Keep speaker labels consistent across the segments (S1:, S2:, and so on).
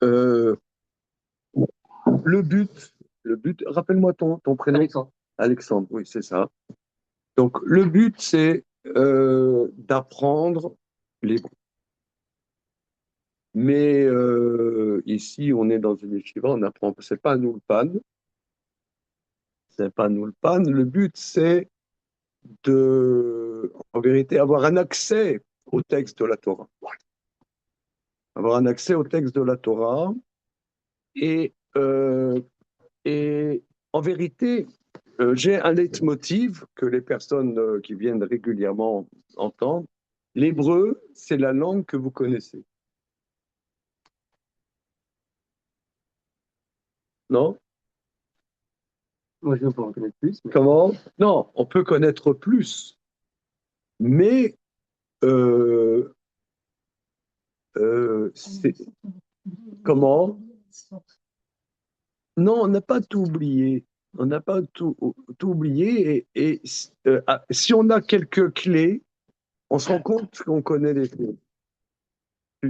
S1: euh, le but, rappelle-moi ton prénom.
S2: Alexandre.
S1: Alexandre, oui, c'est ça. Donc, le but, c'est d'apprendre l'hébreu. Mais ici, on est dans une yeshiva, on apprend, c'est pas nous le pan, c'est pas nous le pan. Le but, c'est en vérité, avoir un accès au texte de la Torah. Avoir un accès au texte de la Torah et, euh, et en vérité, j'ai un leitmotiv que les personnes qui viennent régulièrement entendent. L'hébreu, c'est la langue que vous connaissez. Non?
S2: Moi, je veux pas en connaître plus, mais
S1: Comment? Non, on peut connaître plus, mais euh, c'est comment? Non, on n'a pas tout oublié. On n'a pas tout oublié. Si on a quelques clés, on se rend compte qu'on connaît les clés.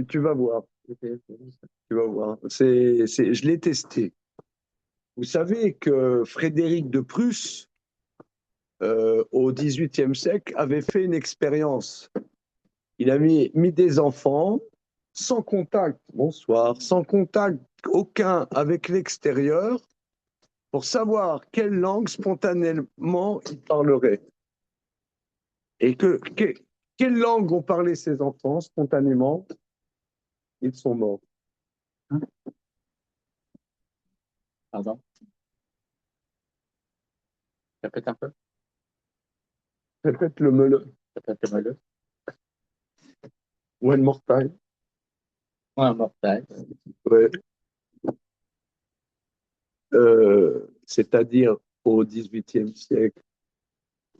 S1: Tu vas voir. Tu vas voir. Je l'ai testé. Vous savez que Frédéric de Prusse, au XVIIIe siècle, avait fait une expérience. Il a mis des enfants sans contact, bonsoir, sans contact aucun avec l'extérieur, pour savoir quelle langue spontanément ils parleraient. Et quelle langue ont parlé ces enfants spontanément? Ils sont morts.
S2: hein, pardon, répète un peu,
S1: Répète le meule.
S2: répète-moi le.
S1: One more time.
S2: Ouais, un mortel.
S1: Ouais. C'est-à-dire au XVIIIe siècle,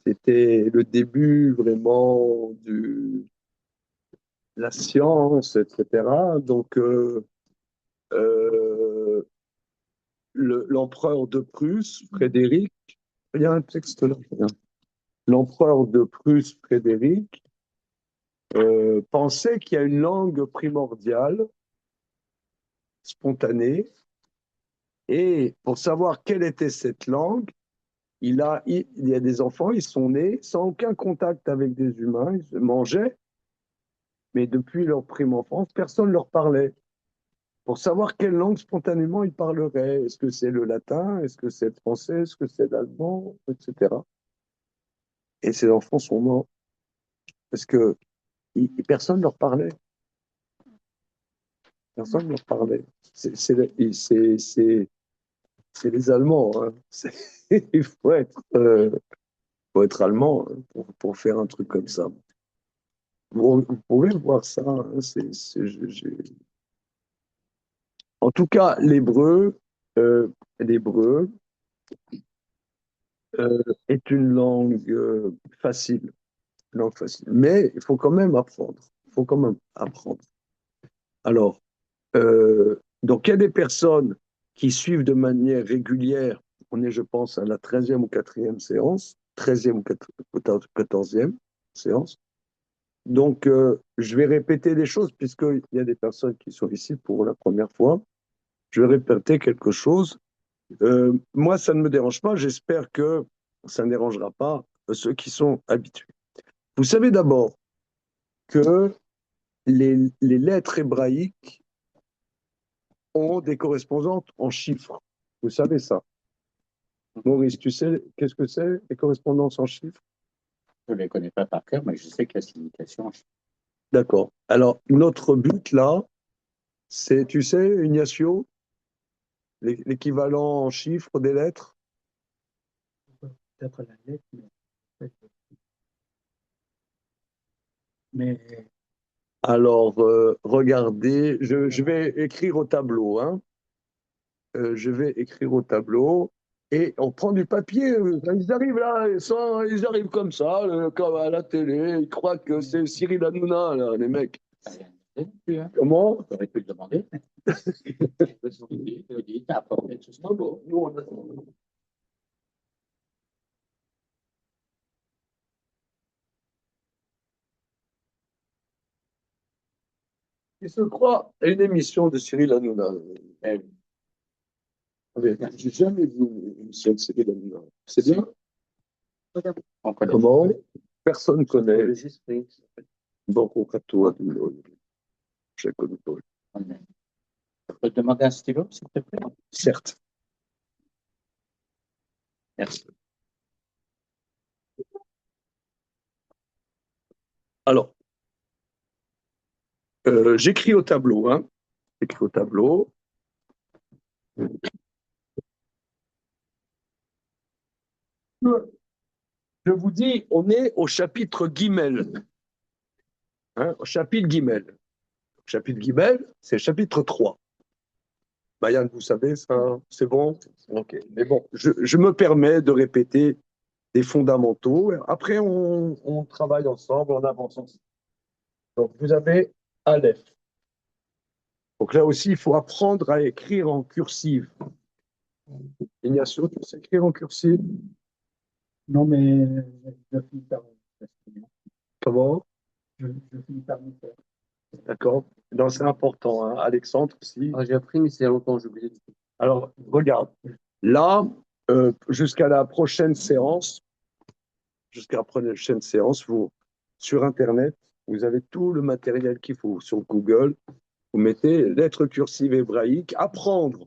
S1: c'était le début vraiment de la science, etc. Donc, euh, l'empereur de Prusse, Frédéric, il y a un texte là. L'empereur de Prusse, Frédéric, pensait qu'il y a une langue primordiale, spontanée, et pour savoir quelle était cette langue, il y a des enfants, ils sont nés sans aucun contact avec des humains, ils se mangeaient, mais depuis leur prime enfance, personne ne leur parlait. Pour savoir quelle langue spontanément ils parleraient. Est-ce que c'est le latin? Est-ce que c'est le français? Est-ce que c'est l'allemand? Etc. Et ces enfants sont morts parce que personne ne leur parlait. Personne ne leur parlait. C'est les Allemands. Hein. Il faut être allemand hein, pour faire un truc comme ça. Vous pouvez voir ça. Hein, En tout cas, euh, l'hébreu est une langue facile, langue facile. Mais il faut quand même apprendre. Il faut quand même apprendre. Alors, donc il y a des personnes qui suivent de manière régulière. On est, je pense, à la 13e ou 4e séance, 13e ou 14e séance. Donc, je vais répéter des choses puisqu'il y a des personnes qui sont ici pour la première fois. Je vais répéter quelque chose. Moi, ça ne me dérange pas. J'espère que ça ne dérangera pas ceux qui sont habitués. Vous savez d'abord que les lettres hébraïques ont des correspondantes en chiffres. Vous savez ça. Maurice, tu sais qu'est-ce que c'est, les correspondances en chiffres?
S2: Je ne les connais pas par cœur, mais je sais que la signification.
S1: D'accord. Alors, notre but là, c'est, tu sais, Ignacio, l'équivalent en chiffres des lettres.
S2: Peut-être la lettre, mais
S1: Alors, regardez, je vais écrire au tableau, hein. Je vais écrire au tableau et on prend du papier. Ils arrivent là, ils arrivent comme ça, comme à la télé. Ils croient que c'est Cyril Hanouna, là, les mecs.
S2: t'as rien demandé non plus. Hein.
S1: Comment?
S2: Tu aurais pu le demander. Tu dis, t'as apporté tout ça.
S1: Ah bon, nous, Il se croit à une émission de Cyril Hanouna.
S2: Eh
S1: Mais j'ai jamais vu une émission de Cyril Hanouna. C'est bien?
S2: On connaît.
S1: Comment? Personne ne connaît.
S2: Régis Springs.
S1: Bon, concrètement, je ne connais pas.
S2: Je peux te demander un stylo, s'il te plaît?
S1: Certes.
S2: Merci.
S1: Alors, j'écris au tableau. Hein. J'écris au tableau. Je vous dis, on est au chapitre Guimel. Hein, au chapitre Guimel. Le chapitre Guimel, c'est le chapitre 3. Yann, vous savez, ça, c'est bon? Ok. Mais bon, je me permets de répéter des fondamentaux. Après, on travaille ensemble, on avance ensemble. Donc, vous avez Aleph. Donc là aussi, il faut apprendre à écrire en cursive. Ignacio, tu sais écrire en cursive?
S3: Non, mais je finis par
S1: Comment?
S3: je finis par me faire.
S1: D'accord. Non, c'est important, hein. Alexandre aussi.
S2: Ah, j'ai appris, mais c'est longtemps, j'ai oublié.
S1: Alors, regarde. Là, jusqu'à la prochaine séance, vous, sur Internet, vous avez tout le matériel qu'il faut. Sur Google, vous mettez lettres cursives hébraïques, apprendre,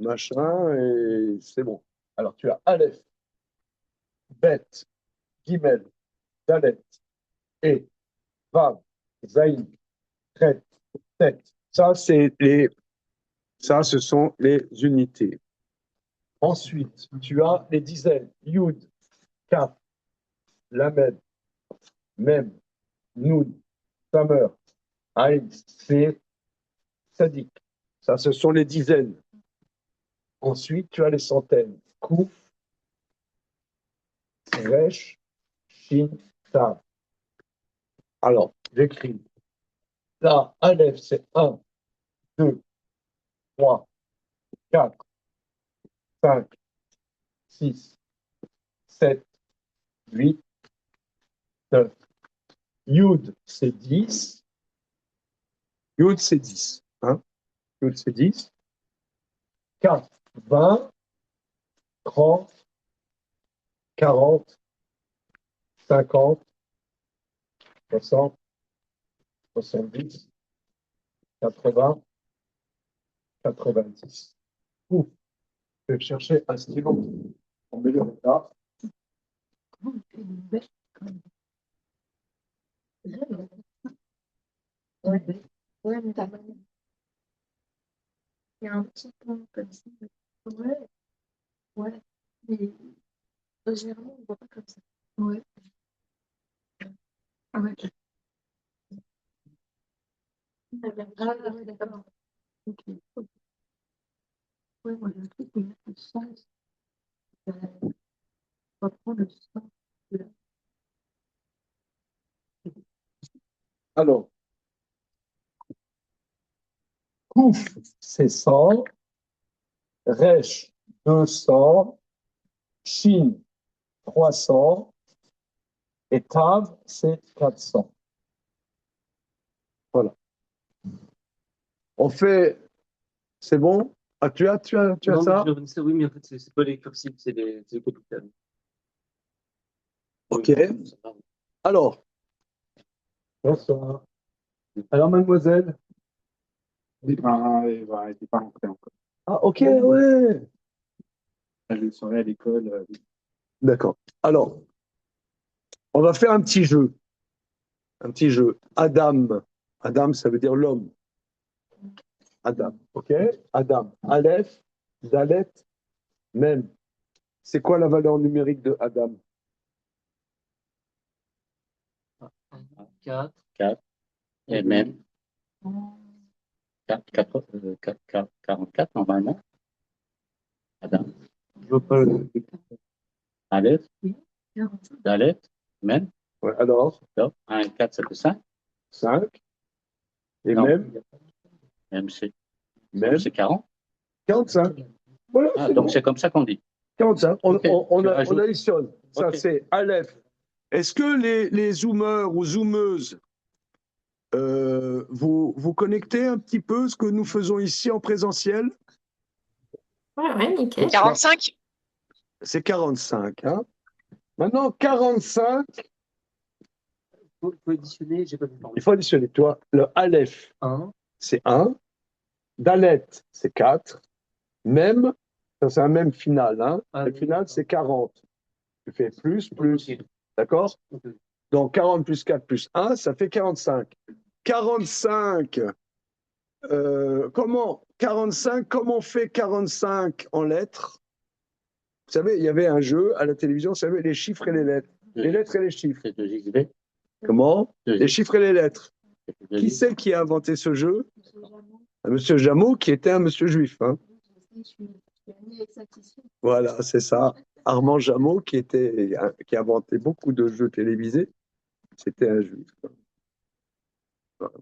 S1: machin, et c'est bon. Alors, tu as Aleph, Bet, Gimel, Dalet, E, Vav, Zaïn, Tret, Tet. Ça, ce sont les unités. Ensuite, tu as les dizaines. Yud, Kaf, Lamed, Mem, Noun, Samer, Aïn, Sé, Sadik. Ça, ce sont les dizaines. Ensuite, tu as les centaines. Kouf, Resh, Shin, Tav. Alors, j'écris. Là, Aleph, c'est 1, 2, 3, 4, 5, 6, 7, 8, 9. Yud, c'est 10. Yud, c'est 10. Hein? Yud, c'est 10. 4, 20, 30, 40, 50, 60, 70, 80, 90. Ouf, je vais chercher un stylo. On met le retard.
S4: Ouais, ouais, mais t'as mal. Il y a un petit point comme ça. Ouais, ouais. Mais généralement, on ne voit pas comme ça. Ouais. Ah ouais. Ah ouais, d'accord. Ok. Ouais, moi, le truc, c'est mettre le sens. On va prendre le sens de la.
S1: Alors, Kouf, c'est 100. Resh, 200. Shin, 300. Et Tav, c'est 400. Voilà. On fait. C'est bon? Ah, tu as
S2: Non,
S1: ça?
S2: mais oui, mais en fait, c'est pas les cursives, c'est les capitales.
S1: Ok. Alors. Bonsoir. Alors, mademoiselle?
S3: Il va pas rentrer encore.
S1: Ah, ok, ouais.
S3: Elle serait à l'école.
S1: D'accord. Alors, on va faire un petit jeu. Un petit jeu. Adam. Adam, ça veut dire l'homme. Adam. Ok? Adam. Aleph, Dalet, Mem. C'est quoi la valeur numérique de Adam?
S2: 4. Et même 44 normalement. Adam.
S1: Je veux pas le.
S2: Aleph,
S4: Oui, 40.
S2: Dalet, même.
S1: Ouais, alors,
S2: 1 et 4, ça fait 5.
S1: 5. Et
S2: Non.
S1: même,
S2: Même c'est
S1: même,
S2: 40.
S1: 45. Voilà,
S2: Ah,
S1: c'est
S2: donc
S1: bon.
S2: c'est comme ça qu'on dit.
S1: 45.
S2: Ok,
S1: On
S2: tu rajoutes.
S1: additionne. Ça,
S2: Ok.
S1: c'est Aleph. Est-ce que les zoomeurs ou zoomeuses vous connectez un petit peu ce que nous faisons ici en présentiel?
S5: Ouais, nickel.
S6: 45.
S1: C'est 45. Hein? Maintenant, 45,
S2: Faut additionner, j'ai pas vu
S1: il faut additionner. Toi, le Aleph,
S2: 1.
S1: c'est 1. Dalet, c'est 4. Même, ça c'est un même final. Hein? Le final, c'est 40. Tu fais plus. D'accord? Donc 40 plus 4 plus 1, ça fait 45. 45, comment on fait 45 en lettres? Vous savez, il y avait un jeu à la télévision, vous savez, les chiffres et les lettres. Les lettres et les chiffres.
S2: C'est 2xv.
S1: Comment? Les chiffres et les lettres. Qui
S2: 2x.
S1: c'est qui a inventé ce jeu?
S4: Monsieur Jamon,
S1: Un monsieur Jameau, qui était un monsieur juif. Hein?
S4: je suis amie avec sa petite fille.
S1: Voilà, c'est ça. Armand Jameau, qui a inventé beaucoup de jeux télévisés, c'était un juif. Voilà.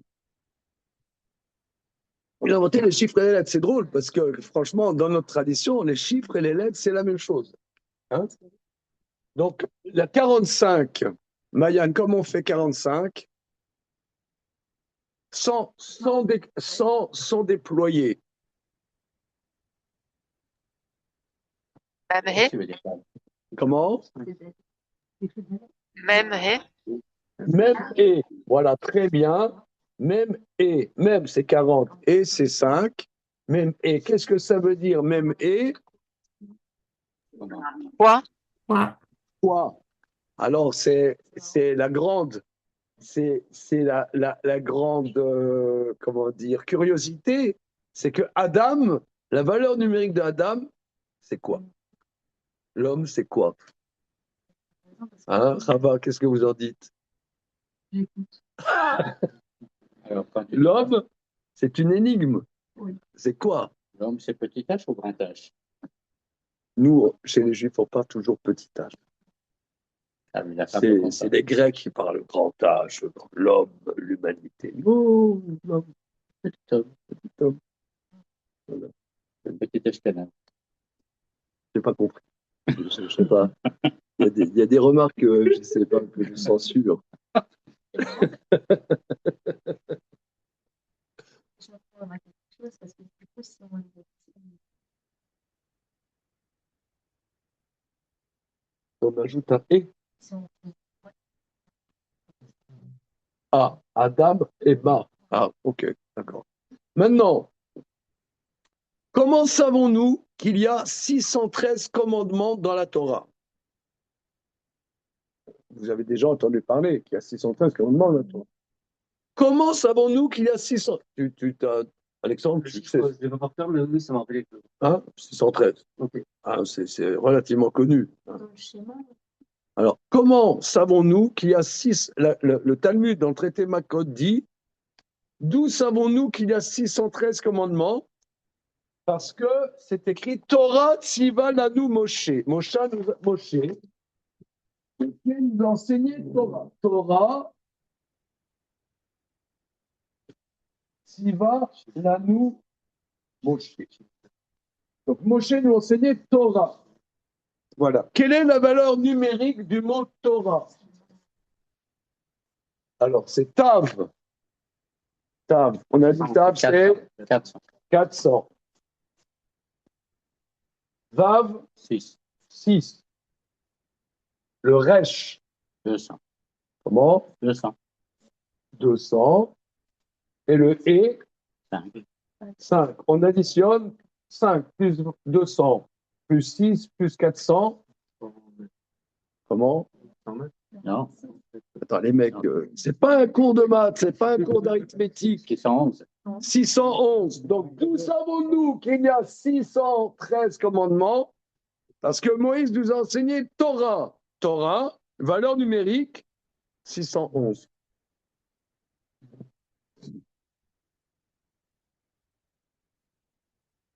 S1: Il a inventé les chiffres et les lettres. C'est drôle parce que, franchement, dans notre tradition, les chiffres et les lettres, c'est la même chose. Hein? Donc, la 45, Mayanne, comment on fait 45 sans déployer?
S6: Même hé.
S2: Tu veux dire quoi?
S1: Comment?
S6: Même hé.
S1: Même et. Voilà, très bien. Même et. Même, c'est 40. Et, c'est 5. Même et. Qu'est-ce que ça veut dire, même et?
S2: Comment?
S6: Quoi?
S5: Ouais.
S1: Quoi? Alors, c'est la grande. C'est la grande, comment dire, curiosité. C'est que Adam, la valeur numérique de Adam, c'est quoi? L'homme, c'est quoi? Hein, Rava, qu'est-ce que vous en dites?
S4: J'écoute.
S2: Alors, quand tu
S1: L'homme, c'est une énigme.
S4: Oui.
S1: C'est quoi?
S2: l'homme, c'est petit H ou grand H?
S1: Nous, chez les Juifs, on parle toujours petit H.
S2: Ah, mais la femme peut comprendre.
S1: C'est les Grecs qui parlent grand H, l'homme, l'humanité. Non, l'homme,
S2: Petit homme.
S1: petit homme. Voilà.
S2: Petit H canal.
S1: J'ai pas compris. Je sais pas. Il y a des remarques que je sais pas, que je censure.
S4: Je vais quelque chose parce que du coup, si on
S1: On ajoute un et.
S4: si on
S1: Ah, Adam et Ba. Ah, ok, d'accord. Maintenant, comment savons-nous qu'il y a 613 commandements dans la Torah? Vous avez déjà entendu parler qu'il y a 613 commandements dans la Torah. Comment savons-nous qu'il y a 600? Alexandre, tu sais,
S2: Je vais pas faire, mais oui, ça m'a rappelé.
S1: hein, 613.
S2: Ok.
S1: Ah, c'est relativement connu. Hein.
S4: dans le schéma,
S1: Alors, comment savons-nous qu'il y a 6... Le Talmud, dans le traité Makot, dit d'où savons-nous qu'il y a 613 commandements? Parce que c'est écrit Torah Tziva Lanu Moshe. Moshe qui nous a enseigné Torah. Torah Tziva Lanu Moshe. Donc Moshe nous a enseigné Torah. Voilà. Quelle est la valeur numérique du mot Torah? Alors, c'est Tav. Tav. On a dit Tav, c'est
S2: 400.
S1: 400. Vav,
S2: 6.
S1: 6. Le Resh,
S2: 200.
S1: comment?
S2: 200.
S1: 200. Et le E,
S2: 5.
S1: 5. On additionne 5 plus 200 plus 6 plus 400. Comment?
S2: Non.
S1: Attends, les mecs, c'est pas un cours de maths, c'est pas un cours d'arithmétique.
S2: 611.
S1: 611. Donc, d'où savons-nous qu'il y a 613 commandements? Parce que Moïse nous a enseigné Torah. Torah, valeur numérique, 611.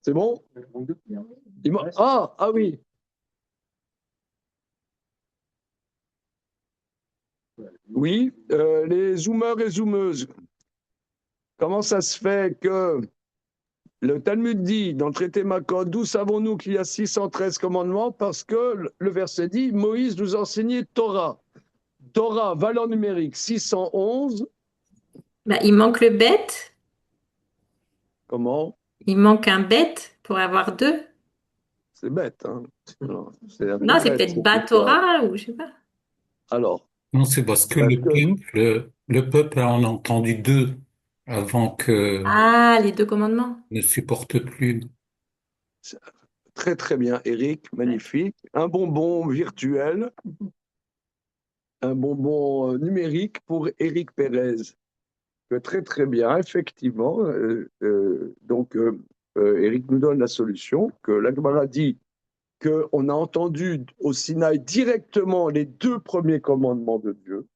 S1: C'est bon? Ah oui. Oui, les zoomeurs et zoomeuses. Comment ça se fait que le Talmud dit, dans le traité Makot, d'où savons-nous qu'il y a 613 commandements? Parce que le verset dit, Moïse nous a enseigné Torah. Torah, valeur numérique 611.
S5: Bah, il manque le bête.
S1: Comment?
S5: Il manque un bête pour avoir deux.
S1: C'est bête, hein? Non, c'est un peu
S5: Non, c'est
S1: bête,
S5: peut-être
S1: cette histoire.
S5: Batora ou je sais pas.
S1: Alors,
S6: Non, c'est parce que
S1: parce que
S6: le peuple en a entendu deux avant que
S5: Ah, les deux commandements.
S6: ne supporte plus.
S1: c'est très très bien, Eric, magnifique. Un bonbon virtuel, un bonbon numérique pour Eric Pérez. Très très bien, effectivement. Eric nous donne la solution, que l'Agmara dit qu'on a entendu au Sinaï directement les deux premiers commandements de Dieu.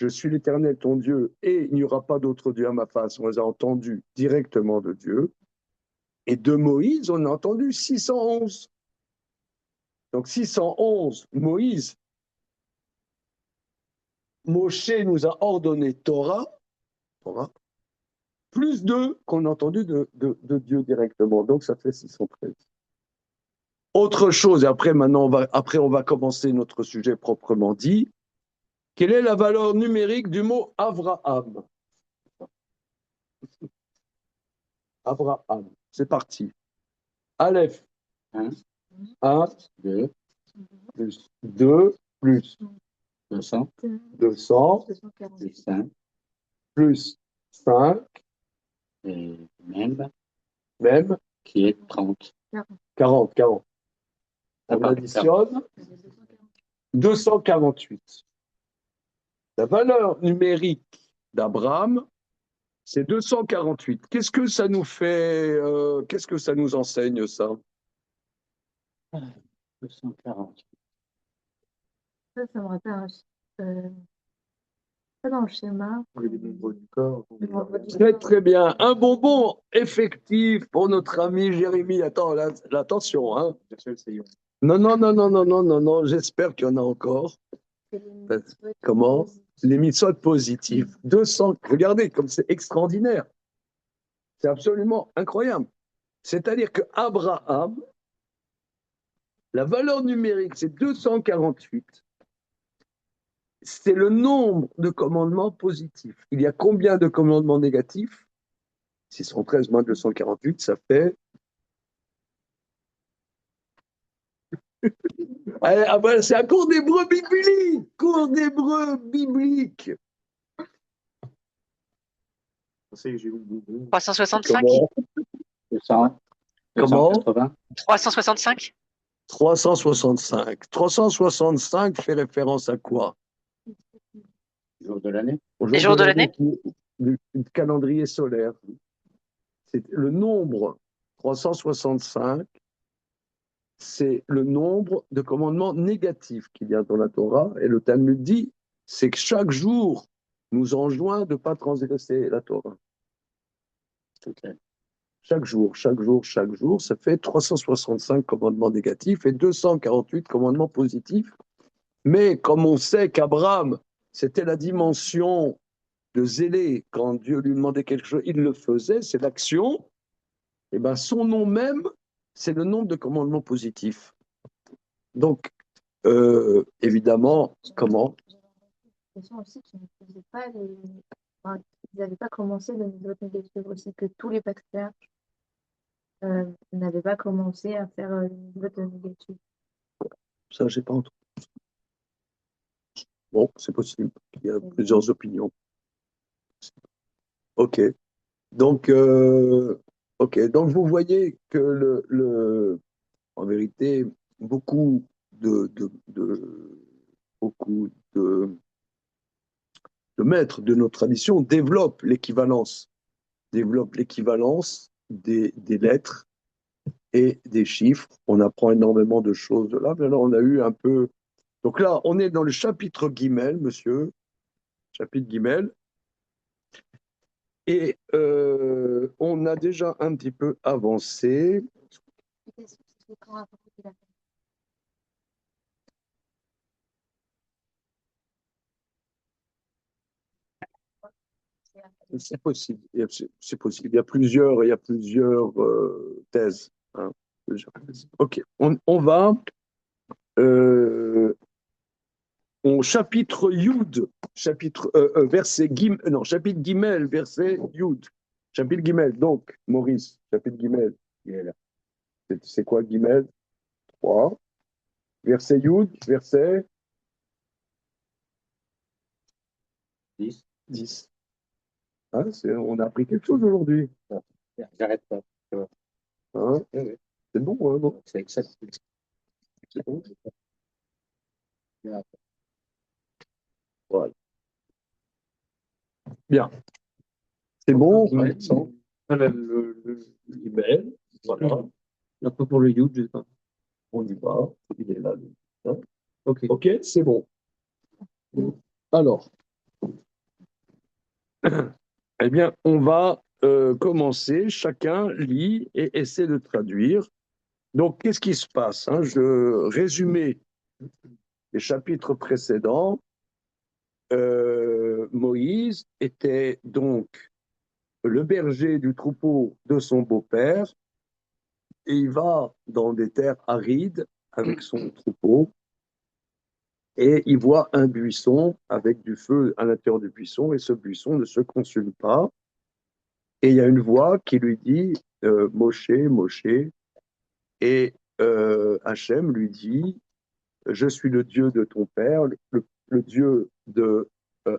S1: Je suis l'Éternel ton Dieu et il n'y aura pas d'autre Dieu à ma face. On les a entendus directement de Dieu. Et de Moïse, on a entendu 611. Donc 611, Moïse, Moshe nous a ordonné Torah, plus deux qu'on a entendu de Dieu directement. Donc ça fait 613. Autre chose, et après, on va commencer notre sujet proprement dit. Quelle est la valeur numérique du mot Avraham? Abraham, c'est parti. Aleph,
S2: Un,
S1: 1
S2: deux,
S1: plus 2 plus
S2: 200,
S1: 200
S2: plus 5,
S1: plus 5,
S2: et même,
S1: même
S2: qui est 30.
S1: 40.
S2: Ah,
S1: On
S2: pardon,
S1: additionne 248. La valeur numérique d'Abraham, c'est 248. Qu'est-ce que ça nous fait, qu'est-ce que ça nous enseigne, ça?
S2: 240.
S4: Ça me rappelle pas dans le schéma.
S3: Les nombres du corps.
S4: Le nombre du
S1: Très,
S4: corps.
S1: très bien. Un bonbon effectif pour notre ami Jérémy. Attends, attention, hein. Non, j'espère qu'il y en a encore.
S4: C'est les mitzvot
S1: Comment?
S4: positifs.
S1: Les mitzvot positifs. 200, regardez comme c'est extraordinaire. C'est absolument incroyable. C'est-à-dire que Abraham, la valeur numérique, c'est 248. C'est le nombre de commandements positifs. Il y a combien de commandements négatifs? 613 moins 248, ça fait. C'est un cours d'hébreu biblique! Cours d'hébreu biblique!
S7: 365?
S1: Comment?
S2: 200,
S1: Comment?
S2: 280,
S7: 365?
S1: 365. 365 fait référence à quoi?
S2: jour de l'année.
S1: Au
S7: Les jours de l'année?
S1: du calendrier solaire. C'est le nombre 365, c'est le nombre de commandements négatifs qu'il y a dans la Torah. Et le Talmud dit, c'est que chaque jour nous enjoint de ne pas transgresser la Torah.
S2: Ok.
S1: Chaque jour, ça fait 365 commandements négatifs et 248 commandements positifs. Mais comme on sait qu'Abraham, c'était la dimension de zéler, quand Dieu lui demandait quelque chose, il le faisait, c'est l'action, et ben son nom même, c'est le nombre de commandements positifs. Donc, évidemment, comment?
S4: J'ai l'impression aussi qu'ils ne faisaient pas enfin, ils n'avaient pas commencé le niveau négatif aussi, que tous les patriarches n'avaient pas commencé à faire le niveau négatif.
S1: Ça, j'ai pas entendu. Bon, c'est possible. Il y a plusieurs opinions. Ok. Donc, Donc vous voyez que en vérité, beaucoup de maîtres de nos traditions développent l'équivalence des lettres et des chiffres. On apprend énormément de choses de là. Mais là, on a eu un peu. Donc là, on est dans le chapitre Guimel, monsieur. Chapitre Guimel. Et on a déjà un petit peu avancé. C'est possible. C'est possible. Il y a plusieurs thèses. Hein, plusieurs thèses. Ok. On va chapitre Yud, verset Gim, non, chapitre Gimel, verset Yud. Chapitre Gimel, donc, Maurice, chapitre Gimel, il est là. C'est quoi Gimel? 3. Verset Yud, verset
S2: 10.
S1: 10. Hein, on a appris quelque chose aujourd'hui.
S2: J'arrête pas.
S1: Hein?
S2: Oui, oui.
S1: C'est bon, hein, non?
S2: C'est exact.
S1: C'est bon. Voilà. Bien. C'est bon, Alexandre? Le Gimel, voilà.
S7: Un peu pour le Yud, je sais pas.
S1: On y va. Il est là. lui. Hein?
S7: Ok.
S1: Ok, c'est bon. Alors, eh bien, on va commencer. Chacun lit et essaie de traduire. Donc, qu'est-ce qui se passe, hein? Je résumais les chapitres précédents. Moïse était donc le berger du troupeau de son beau-père et il va dans des terres arides avec son troupeau et il voit un buisson avec du feu à l'intérieur du buisson et ce buisson ne se consume pas. Et il y a une voix qui lui dit Moshe, Moshe, et Hachem lui dit je suis le Dieu de ton père, le Dieu de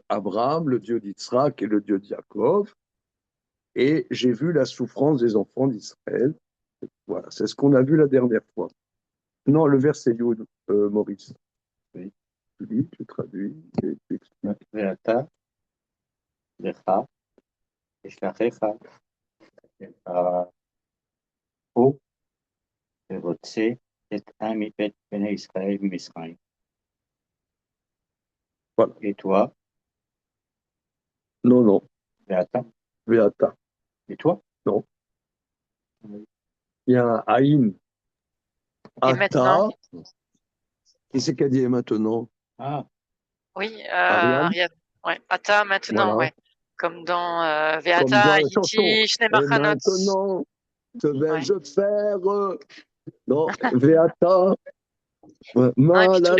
S1: Abraham, le Dieu d'Israël et le Dieu de Jacob, et j'ai vu la souffrance des enfants d'Israël. Voilà, c'est ce qu'on a vu la dernière fois. Non, le verset Yud, Maurice.
S2: Oui.
S1: Tu lis, tu traduis, et tu expliques.
S2: Ve'ata, lecha, eshlachecha, po, ורוצה את עם מבית בני ישראל ממצרים.
S1: Voilà.
S2: Et toi,
S1: Non,
S2: Ve'ata.
S1: Veata.
S2: Et toi?
S1: Non. Il y a un Aïn.
S8: Et maintenant?
S1: Ata. Qui c'est qui a dit maintenant?
S2: Ah,
S8: Oui,
S1: Ariane.
S8: Ariane. Ouais. Ata, maintenant,
S1: Voilà.
S8: ouais. Comme dans
S1: Comme
S8: Ve'ata,
S1: dans la chanson.
S8: Yiti, Shnei
S1: Et
S8: Machanot.
S1: maintenant, que
S8: Ouais.
S1: vais-je faire? Non, Veata.
S8: Non, et puis tous
S1: Malatot.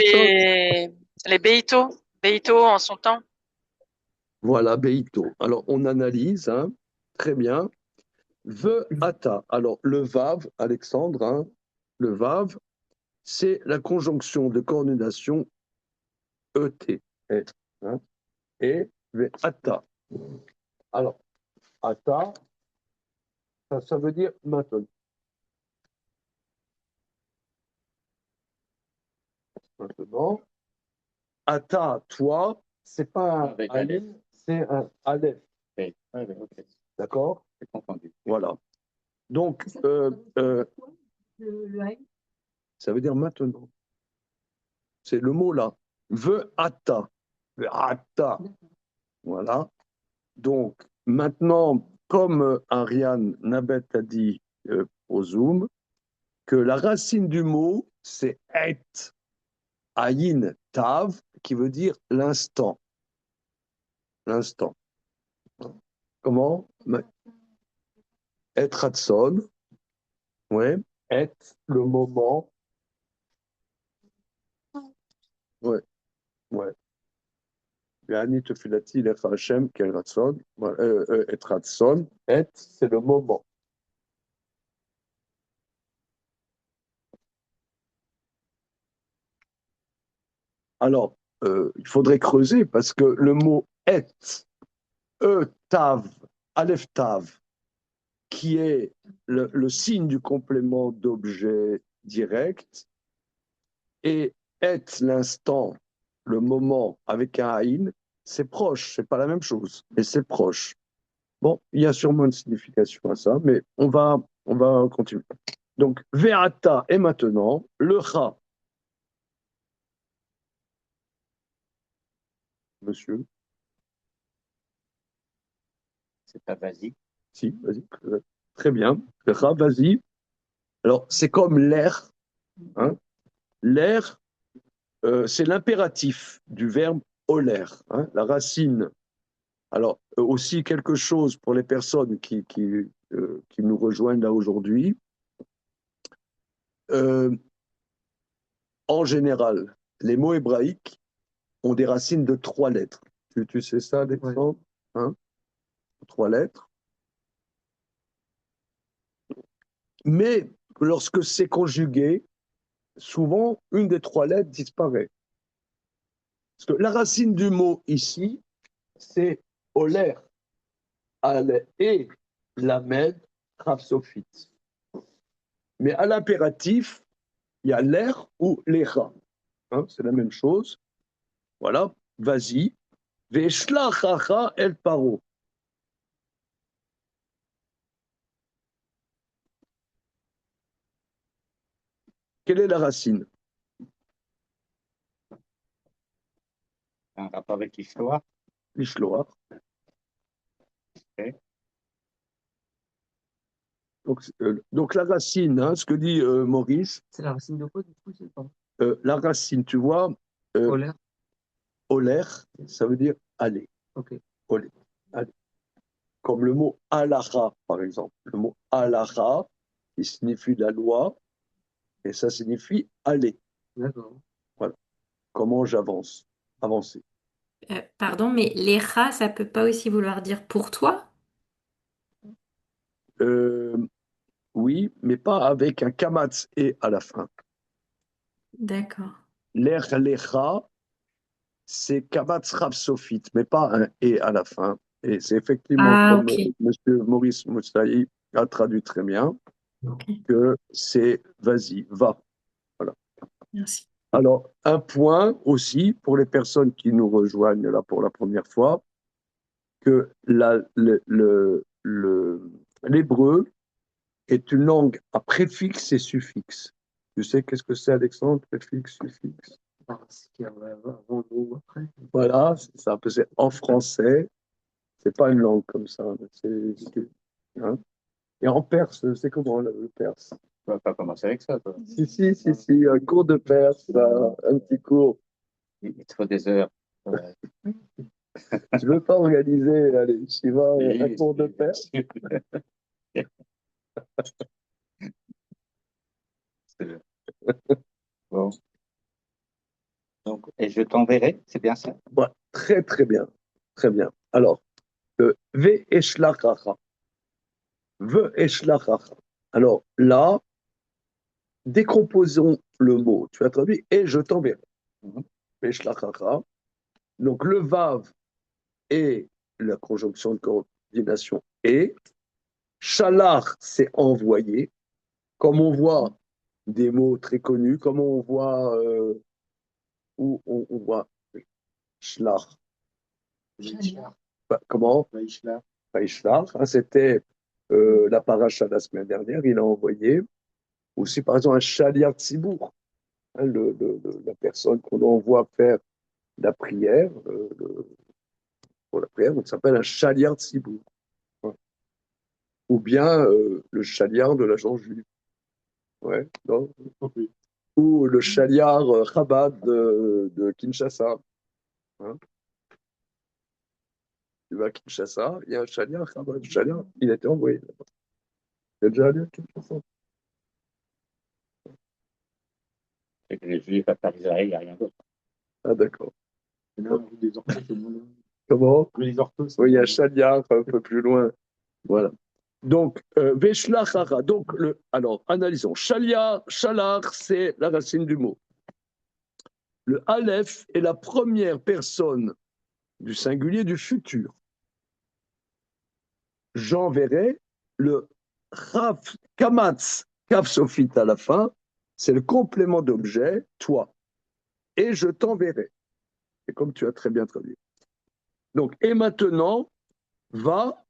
S8: les Beito en son temps.
S1: Voilà, Beito. Alors, on analyse, hein, très bien. Veata. Alors, le Vav, Alexandre, hein, le Vav, c'est la conjonction de coordination ET. Hein, et Veata. Alors, Ata, ça veut dire maintenant. Maintenant. Ata, toi, c'est pas un
S2: Avec
S1: Aleph,
S2: Aleph.
S1: c'est un Aleph.
S2: ok. Ah, oui, ok.
S1: D'accord?
S2: J'ai confondu.
S1: Voilà. Donc,
S4: Le haï.
S1: ça veut dire maintenant. C'est le mot là. Ve'ata. Ve'ata. Voilà. Donc, maintenant, comme Ariane Nabet a dit au Zoom, que la racine du mot, c'est et, ayin, tav, qui veut dire l'instant. L'instant. Comment? Et ratson. Ouais. Et, le moment. Ouais. Ouais. Ve'ani tefilati lecha Hashem kel ratson. Et ratson. Et, c'est le moment. Alors, il faudrait creuser parce que le mot et, tav, aleph tav, qui est le signe du complément d'objet direct, et et l'instant, le moment avec un aïn, c'est proche, c'est pas la même chose, mais c'est proche. Bon, il y a sûrement une signification à ça, mais on va continuer. Donc, ve'ata est maintenant, le cha. Monsieur,
S2: C'est pas vas-y.
S1: si, vas-y. Très bien. Le cha, vas-y. Alors, c'est comme l'air. Hein. L'air, c'est l'impératif du verbe oler, hein, la racine. Alors, aussi quelque chose pour les personnes qui nous rejoignent là aujourd'hui. En général, les mots hébraïques ont des racines de 3 lettres. Tu sais ça, Alexandre? Hein? 3 lettres. Mais lorsque c'est conjugué, souvent, une des 3 lettres disparaît. Parce que la racine du mot ici, c'est oler, al et lamed, rafsophite. Mais à l'impératif, il y a l'air ou l'era. Hein, c'est la même chose. Voilà, vas-y. Veshlachacha el paro. Quelle est la racine?
S2: Un rapport avec l'histoire.
S1: L'ishloach.
S2: Ok.
S1: Donc la racine, hein, ce que dit Maurice,
S7: C'est la racine de quoi, du coup, c'est pas
S1: la racine, tu vois,
S7: polaire.
S1: oler, ça veut dire aller.
S7: Ok.
S1: Oler, aller. Comme le mot halacha, par exemple. Le mot halacha, qui signifie la loi, et ça signifie aller.
S7: D'accord.
S1: Voilà. Comment j'avance? Avancer.
S5: Pardon, mais l'Echa, ça peut pas aussi vouloir dire pour toi?
S1: Euh, oui, mais pas avec un kamatz et à la fin.
S5: D'accord.
S1: L'Echa, c'est kamatz rapsophite, mais pas un et à la fin. Et c'est effectivement
S5: Ah,
S1: comme
S5: ok.
S1: M. Maurice Moussaï a traduit très bien,
S5: Ok,
S1: que c'est vas-y, va. Voilà.
S5: merci.
S1: Alors, un point aussi pour les personnes qui nous rejoignent là pour la première fois, que l'hébreu est une langue à préfixe et suffixe. Tu sais qu'est-ce que c'est, Alexandre, préfixe, suffixe?
S7: Ce qu'il y a avant ou après.
S1: Voilà, c'est un peu, c'est en français, c'est pas une langue comme ça. Hein. Et en perse, c'est comment le perse?
S2: Tu vas pas commencer avec ça, toi.
S1: Si, un cours de perse, un petit cours.
S2: Il te faut des heures. Ouais.
S1: Tu veux pas organiser, allez, Shiva, un
S2: Oui,
S1: cours de
S2: bien
S1: perse?
S2: sûr. C'est- Bon. Donc, et je t'enverrai, c'est bien ça?
S1: Ouais, très, très bien. Très bien. Alors, ve eshlachacha. Ve eshlachacha. Alors, là, décomposons le mot. Tu as traduit et je t'enverrai.
S2: Mhm.
S1: Ve eshlachacha. Donc, le vav et la conjonction de coordination et. Shalach, c'est envoyé. Comme on voit des mots très connus, comme on voit, où on voit shlach.
S3: Vaishlar.
S1: Comment?
S3: Vaishlar.
S1: Vaishlach, hein, c'était la paracha la semaine dernière, il a envoyé aussi, par exemple, un chaliar tzibour, hein, la personne qu'on envoie faire la prière, pour la prière, on s'appelle un chaliar tzibour. Ouais. Ou bien le chaliar de l'agent juif. Ouais, non.
S3: Oui.
S1: Ou le chaliar Chabad de Kinshasa. Hein. Tu vas à Kinshasa, il y a un chaliar Chabad. Le chaliar, il a été envoyé là-bas. Il a déjà allé à Kinshasa.
S2: C'est que les Juifs à Paris, il n'y a rien d'autre.
S1: Ah, d'accord.
S3: Et là, rue des Orthos, c'est moins loin.
S1: Comment?
S3: Rue des Orthos, c'est
S1: Oui, il y a
S3: moins
S1: un
S3: loin.
S1: chaliar un peu plus loin. Voilà. Donc, Veshlachara. Donc, alors, analysons. Shalia, Shalar, c'est la racine du mot. Le Aleph est la première personne du singulier du futur. J'enverrai le Raf, Kamatz, Kaf Sophite à la fin, c'est le complément d'objet, toi. Et je t'enverrai. C'est comme tu as très bien traduit. Donc, et maintenant, va,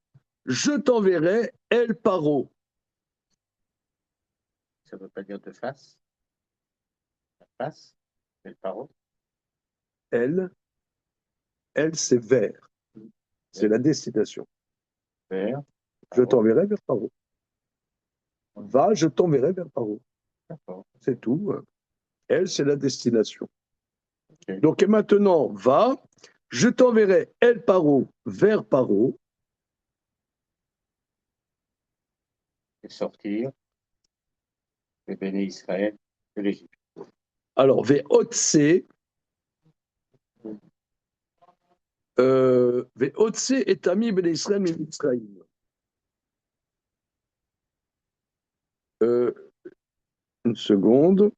S1: je t'enverrai El Paro.
S2: Ça ne veut pas dire de face. La face, c'est le paro.
S1: Elle, c'est vers. C'est la destination.
S2: Vers.
S1: Je
S2: Paro.
S1: t'enverrai vers Paro. Va, je t'enverrai vers Paro.
S2: D'accord.
S1: C'est tout. Elle, c'est la destination.
S2: Ok.
S1: Donc, et maintenant, va, je t'enverrai El Paro vers Paro.
S2: Et sortir le béné Israël de l'Égypte.
S1: Alors, Ve'otse, Ve'otse et ami ben Israël mitzrayim. Une seconde.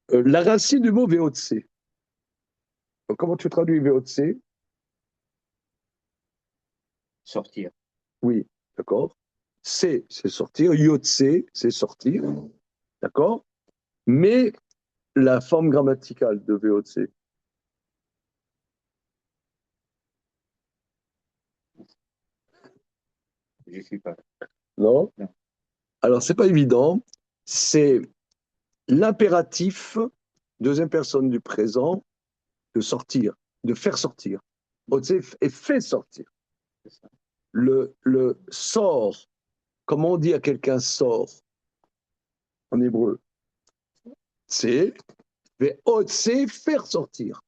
S1: La racine du mot Ve'otse. Comment tu traduis Ve'otse?
S2: Sortir.
S1: Oui, d'accord. C'est sortir. Yotse, c'est sortir. D'accord. Mais la forme grammaticale de Ve'otse.
S2: Je suis pas.
S1: Non?
S2: Non.
S1: Alors, c'est pas évident. C'est l'impératif, deuxième personne du présent, de sortir, de faire sortir. Otse est fait sortir.
S2: C'est ça.
S1: Le sort, comment on dit à quelqu'un sort en hébreu? C'est Ve'otse, faire sortir.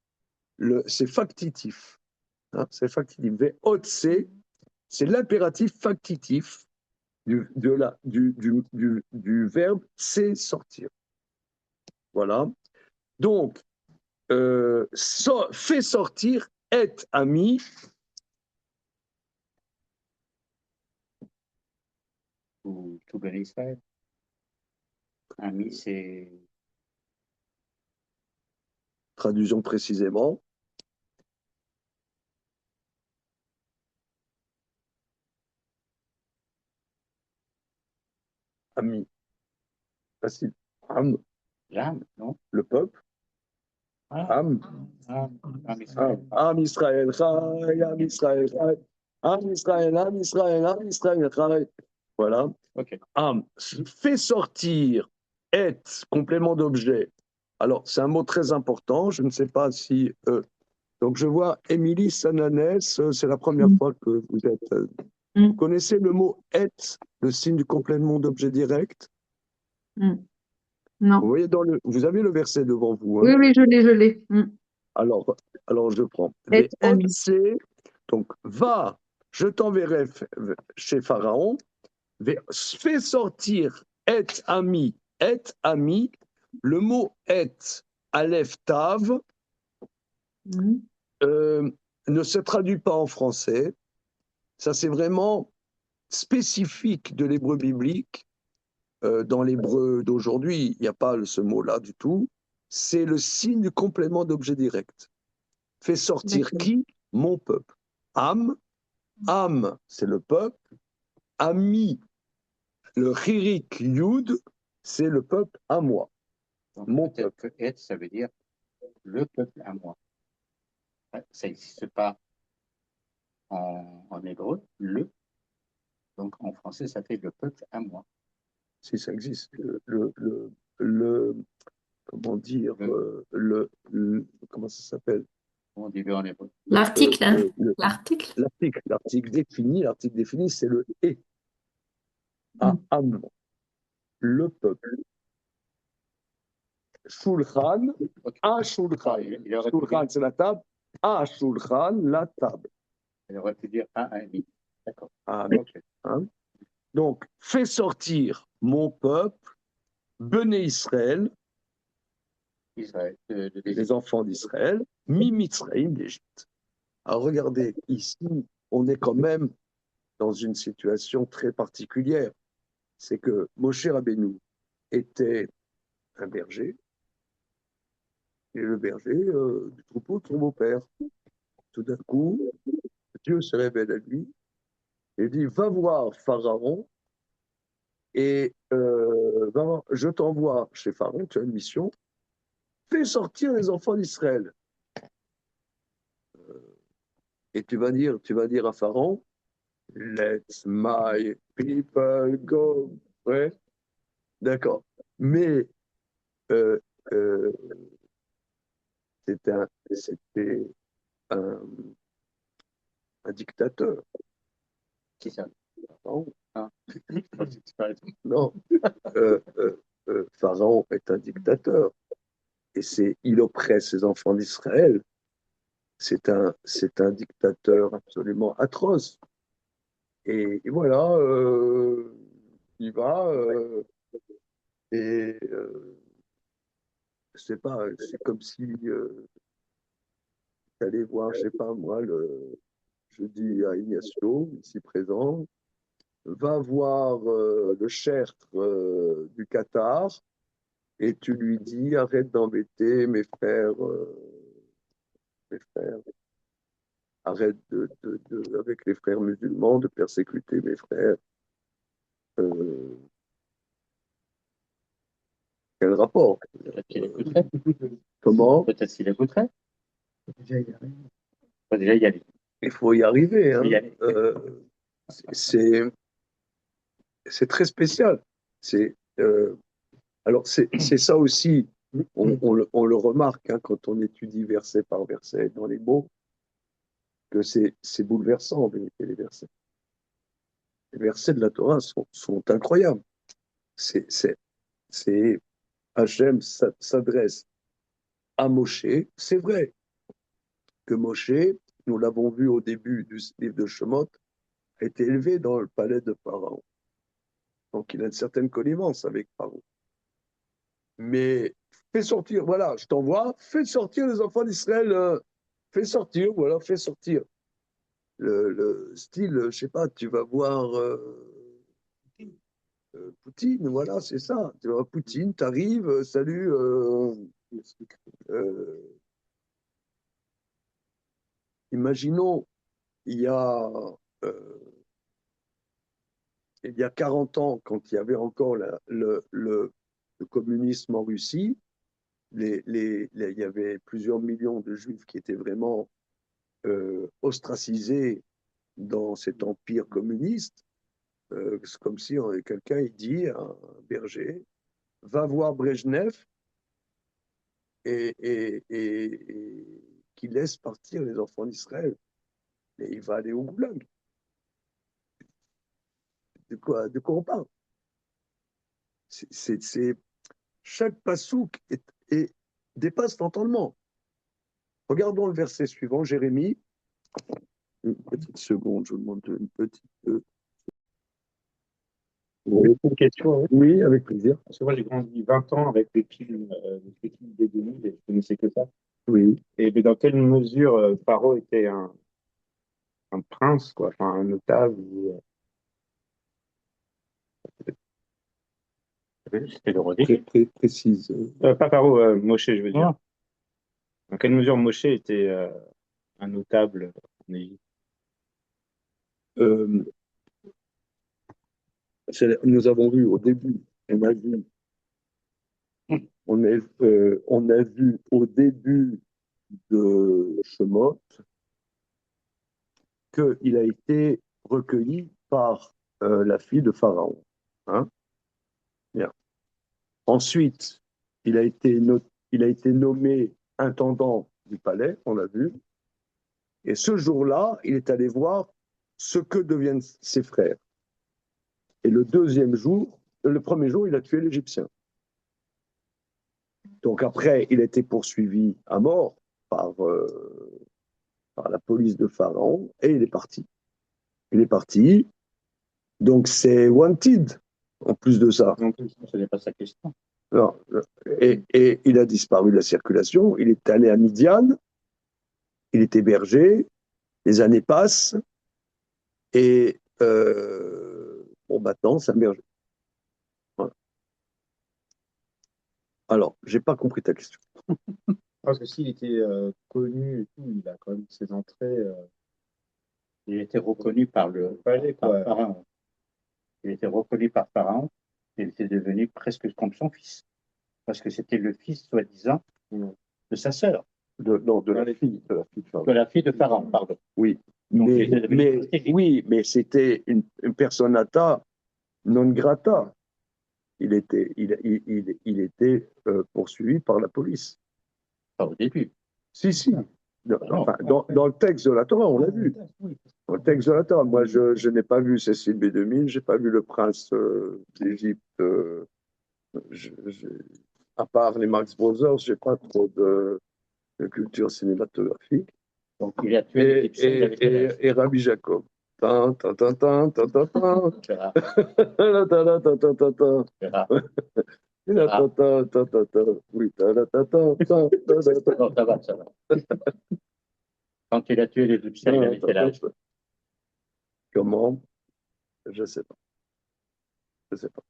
S1: C'est factitif. Hein, c'est factitif. Ve'otse, c'est l'impératif factitif du verbe c'est sortir. Voilà. Donc, fait sortir est ami.
S2: Tout béni Israël. Ami, c'est
S1: Traduisons précisément. Ami. Facile. Am,
S2: l'âme, non?
S1: le peuple.
S2: Ah,
S1: Am.
S2: Am Israël.
S1: Am Israël, Chai, Am Israël, Chai. Am Israël, Am Israël, Am Israël, Chai. Voilà.
S2: Ok.
S1: Am. Fait sortir est complément d'objet. Alors, c'est un mot très important. Je ne sais pas si. Donc, je vois Émilie Sananès, c'est la première fois que vous êtes. Vous connaissez le mot être, le signe du complément d'objet direct? Vous
S9: Non.
S1: voyez vous avez le verset devant vous. Hein?
S9: Oui, oui, je l'ai, je l'ai.
S1: Alors je prends.
S9: Être ami.
S1: Ve'otse, donc va, je t'enverrai chez Pharaon. Fais sortir être ami, être ami. Le mot être, Aleph Tav, ne se traduit pas en français. Ça, c'est vraiment spécifique de l'hébreu biblique. Dans l'hébreu d'aujourd'hui, il n'y a pas ce mot-là du tout. C'est le signe du complément d'objet direct. Fais sortir qui? Mon peuple. Am, c'est le peuple. Ami, le chirik yud, c'est le peuple à moi.
S2: Donc,
S1: Mon
S2: peut-être
S1: peuple.
S2: que être, ça veut dire le peuple à moi. Ça n'existe pas en hébreu, le. Donc en français, ça fait le peuple à moi.
S1: Si ça existe. Le comment dire, comment ça s'appelle?
S2: Comment on dit le en hébreu?
S5: L'article, hein.
S1: Le-
S5: L'article.
S1: L'article défini, c'est le et. Am, le peuple. Shulchan,
S2: Ok.
S1: un shulchan.
S2: Il aurait pu
S1: Shulchan,
S2: dire,
S1: c'est la table. Un shulchan, la table.
S2: il aurait pu dire un ami. D'accord.
S1: Amen.
S2: Ok.
S1: Hein? Donc, fais sortir mon peuple, Béné Israël,
S2: Israël,
S1: les enfants d'Israël, mi-Mitzraïm d'Égypte. Alors, regardez, ici, on est quand même dans une situation très particulière. C'est que Moshe Rabbeinu était un berger, et le berger du troupeau de son beau-père. Tout d'un coup, Dieu se révèle à lui et dit, va voir Pharaon et je t'envoie chez Pharaon, tu as une mission, fais sortir les enfants d'Israël. Et tu vas dire à Pharaon, let my people go. Ouais, d'accord. Mais euh, euh, c'était un, un dictateur.
S2: Qui ça?
S1: Pharaon.
S2: Ah.
S1: Non, Pharaon est un dictateur. Et il oppresse les enfants d'Israël. C'est un dictateur absolument atroce. Et voilà, il va et sais pas, c'est comme si tu allais voir, je sais pas moi, je dis à Ignacio, ici présent, va voir le cheikh du Qatar et tu lui dis arrête d'embêter mes frères, arrête avec les frères musulmans de persécuter mes frères. Euh, quel rapport?
S2: Peut-être qu'il écouterait.
S1: Comment?
S2: Peut-être qu'il écouterait.
S7: Déjà y arriver.
S2: Faut déjà y aller.
S1: Il faut y arriver.
S2: Faut y
S1: Hein.
S2: aller.
S1: C'est très spécial. C'est alors c'est ça aussi. On le remarque hein, quand on étudie verset par verset dans les mots, que c'est bouleversant en vérité les versets. Les versets de la Torah sont incroyables. C'est Hachem s'adresse à Moshe. C'est vrai que Moshe, nous l'avons vu au début du livre de Shemot, a été élevé dans le palais de Pharaon. Donc il a une certaine connivence avec Pharaon. Mais fais sortir, voilà, je t'envoie, fais sortir les enfants d'Israël, fais sortir, voilà, fais sortir. Le style, je sais pas, tu vas voir Poutine, voilà, c'est ça. Tu vas voir Poutine, t'arrives, salut. Euh, imaginons, il y a, euh, il y a 40 ans, quand il y avait encore le communisme en Russie, il y avait plusieurs millions de juifs qui étaient vraiment ostracisés dans cet empire communiste. C'est comme si quelqu'un il dit à un berger, va voir Brejnev et qu'il laisse partir les enfants d'Israël. Et il va aller au goulag. De quoi on parle? Chaque passouk dépasse l'entendement. Regardons le verset suivant, Jérémie. Une petite seconde, je vous demande une petite.
S3: Une question, hein.
S1: Oui, avec plaisir.
S3: Parce que moi, j'ai grandi 20 ans avec les films des 2000 et je connaissais que ça.
S1: Oui.
S3: Et mais dans quelle mesure Pharaon était un prince, quoi, enfin un notable
S2: C'était le rodé.
S1: Précise.
S3: pas Pharaon, Moshe, je veux dire.
S2: Ah.
S3: Dans quelle mesure Moshe était un notable en Égypte?
S1: Euh, nous avons vu au début, on a vu au début de Shemot qu'il a été recueilli par la fille de Pharaon. Hein. Bien. Ensuite, il a été nommé intendant du palais, on l'a vu. Et ce jour-là, il est allé voir ce que deviennent ses frères. Et le premier jour, il a tué l'Égyptien. Donc après, il a été poursuivi à mort par la police de Pharaon et il est parti. Il est parti. Donc c'est wanted, en plus de ça.
S2: Non, ce n'est pas sa question.
S1: Non. Et il a disparu de la circulation. Il est allé à Midian. Il était berger. Les années passent. Et maintenant, c'est un berger. Voilà. Alors, j'ai pas compris ta question.
S3: Parce que s'il était connu et tout, il a quand même ses entrées.
S2: Il était reconnu par Pharaon. Il était reconnu par Pharaon. Il était devenu presque comme son fils. Parce que c'était le fils, soi-disant, de sa sœur.
S1: De la fille de Pharaon.
S2: De la fille de Pharaon, pardon.
S1: Oui.
S2: Donc, il était devenu protégé.
S1: Oui, mais c'était une personata non grata. Il était poursuivi par la police.
S2: Pas au début.
S1: Si. Enfin, dans le texte de la Torah, on l'a vu. Dans le texte de la Torah, moi, je n'ai pas vu Cécile B2000, je n'ai pas vu le prince d'Égypte. À part les Marx Brothers, je n'ai pas trop de culture cinématographique.
S2: Donc, il a tué l'Égyptien.
S1: Et Rabbi Jacob. Tan, tan, tan, tan, tan, tan, tan.
S2: Verra.
S1: Tan, tan, tan, tan, tan, tan.
S2: Verra.
S1: Oui, ta, ta, ta, ta, ta, ta, ta, ta.
S2: Non, ça va, ça va. Quand il a tué les Égyptiens, il avait quel âge?
S1: Comment? Je sais pas. Je sais pas.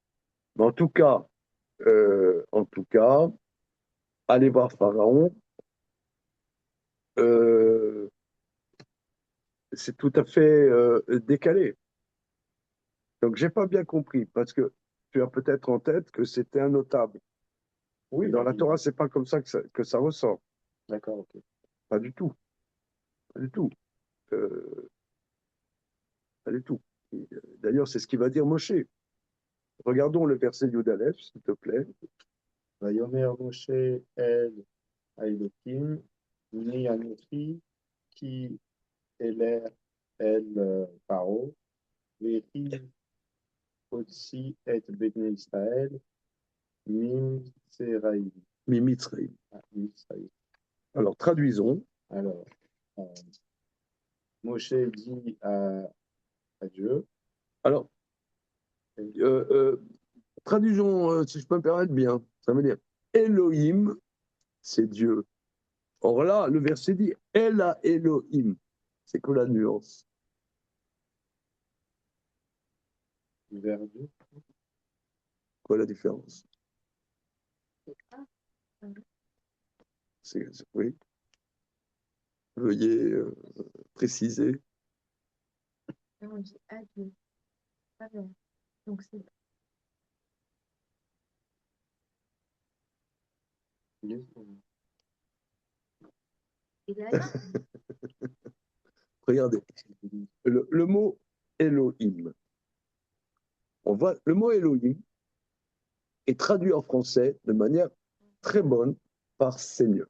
S1: Mais en tout cas, allez voir Pharaon. euh, c'est tout à fait décalé. Donc, j'ai pas bien compris, parce que tu as peut-être en tête que c'était un notable.
S2: Oui,
S1: Dans la Torah, c'est pas comme ça que ça ressort.
S2: d'accord, ok.
S1: Pas du tout. Pas du tout. Euh, pas du tout. D'ailleurs, c'est ce qu'il va dire Moshe. Regardons le verset Yud Aleph, s'il te plaît.
S3: ויאמר משה אל האלוקים, הנה אנוכי כי אלך אל פרעה, ויחי הוציא את בני ישראל ממצרים.
S1: Mimitzraïm.
S3: מצרים.
S1: Alors, traduisons.
S3: Alors, Moshe dit à Dieu,
S1: Alors, traduisons, si je peux me permettre bien. Ça veut dire Elohim, c'est Dieu. Or là, le verset dit Ela Elohim. C'est quoi la nuance?
S3: vers Dieu,
S1: Quoi la différence? Oui. Veuillez préciser.
S4: Là, on dit adieu. Pas vers. Donc, c'est et là,
S1: Regardez, le mot Elohim. On voit le mot Elohim est traduit en français de manière très bonne par Seigneur.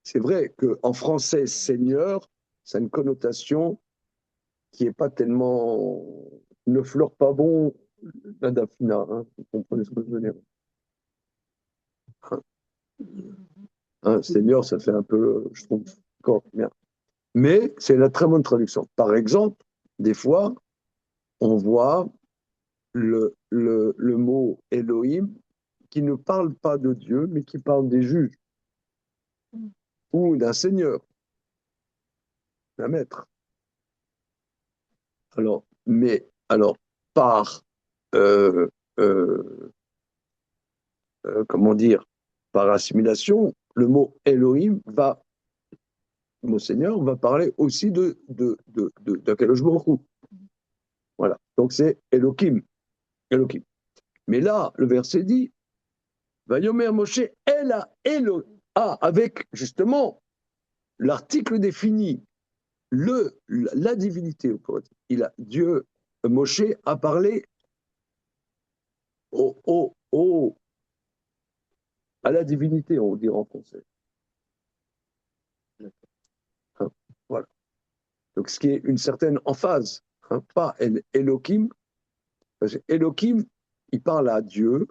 S1: C'est vrai qu'en français, Seigneur, c'est une connotation qui n'est pas tellement. Ne fleure pas bon la Dafina, hein, vous comprenez ce que je veux dire. Seigneur, ça fait un peu, je trouve, encore bien. Mais c'est la très bonne traduction. Par exemple, des fois, on voit le mot Elohim qui ne parle pas de Dieu, mais qui parle des juges ou d'un seigneur, d'un maître. Alors, par, euh, euh, comment dire, par assimilation, le mot Elohim le mot Seigneur, va parler aussi d'Akadosh Baruch Hu. Voilà. Donc c'est Elohim. Elohim. Mais là, le verset dit, Vayomer Moshe Ela Elohim. Ah, avec justement l'article défini, la divinité. Dieu, Moshe a parlé à la divinité, on dirait en français. Hein, voilà. Donc, ce qui est une certaine emphase, hein, pas Elohim, parce que Elohim, il parle à Dieu,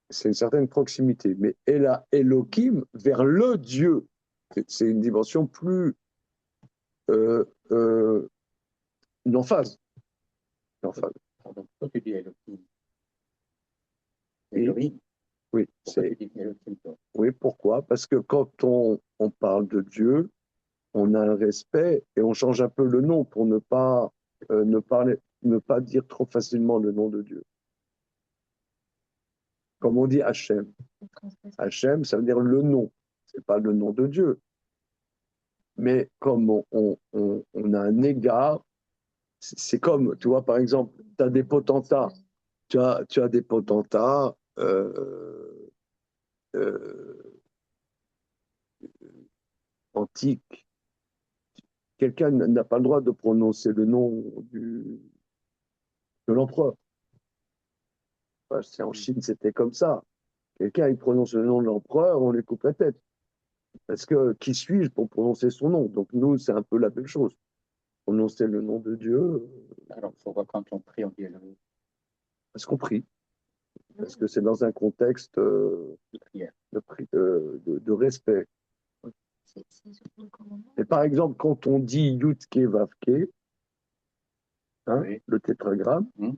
S1: c'est une certaine proximité, mais Elohim vers le Dieu, c'est une dimension plus euh, euh, une emphase.
S2: Pardon, pourquoi tu dis Elohim?
S1: Et-
S2: Elohim?
S1: Oui,
S2: Pourquoi tu dis Elohim, toi?
S1: oui, pourquoi? Parce que quand on parle de Dieu, on a un respect et on change un peu le nom pour ne pas dire trop facilement le nom de Dieu. Comme on dit Hachem. Hachem, ça veut dire le nom. C'est pas le nom de Dieu. Mais comme on a un égard, c'est comme, tu vois, par exemple, tu as des potentats. Tu as des potentats euh, antiques. Quelqu'un n'a pas le droit de prononcer le nom de l'empereur. Enfin, en Chine, c'était comme ça. Quelqu'un, il prononce le nom de l'empereur, on lui coupe la tête. Parce que qui suis-je pour prononcer son nom? Donc nous, c'est un peu la même chose. Prononcer le nom de Dieu,
S2: Alors, pourquoi quand on prie, on dit Elohim?
S1: parce qu'on prie. Parce que c'est dans un contexte
S2: De prière.
S1: de respect.
S4: c'est sur le commandement.
S1: Et par exemple, quand on dit Yutke Vavke, hein,
S2: Oui.
S1: le tétragramme,
S2: Hum.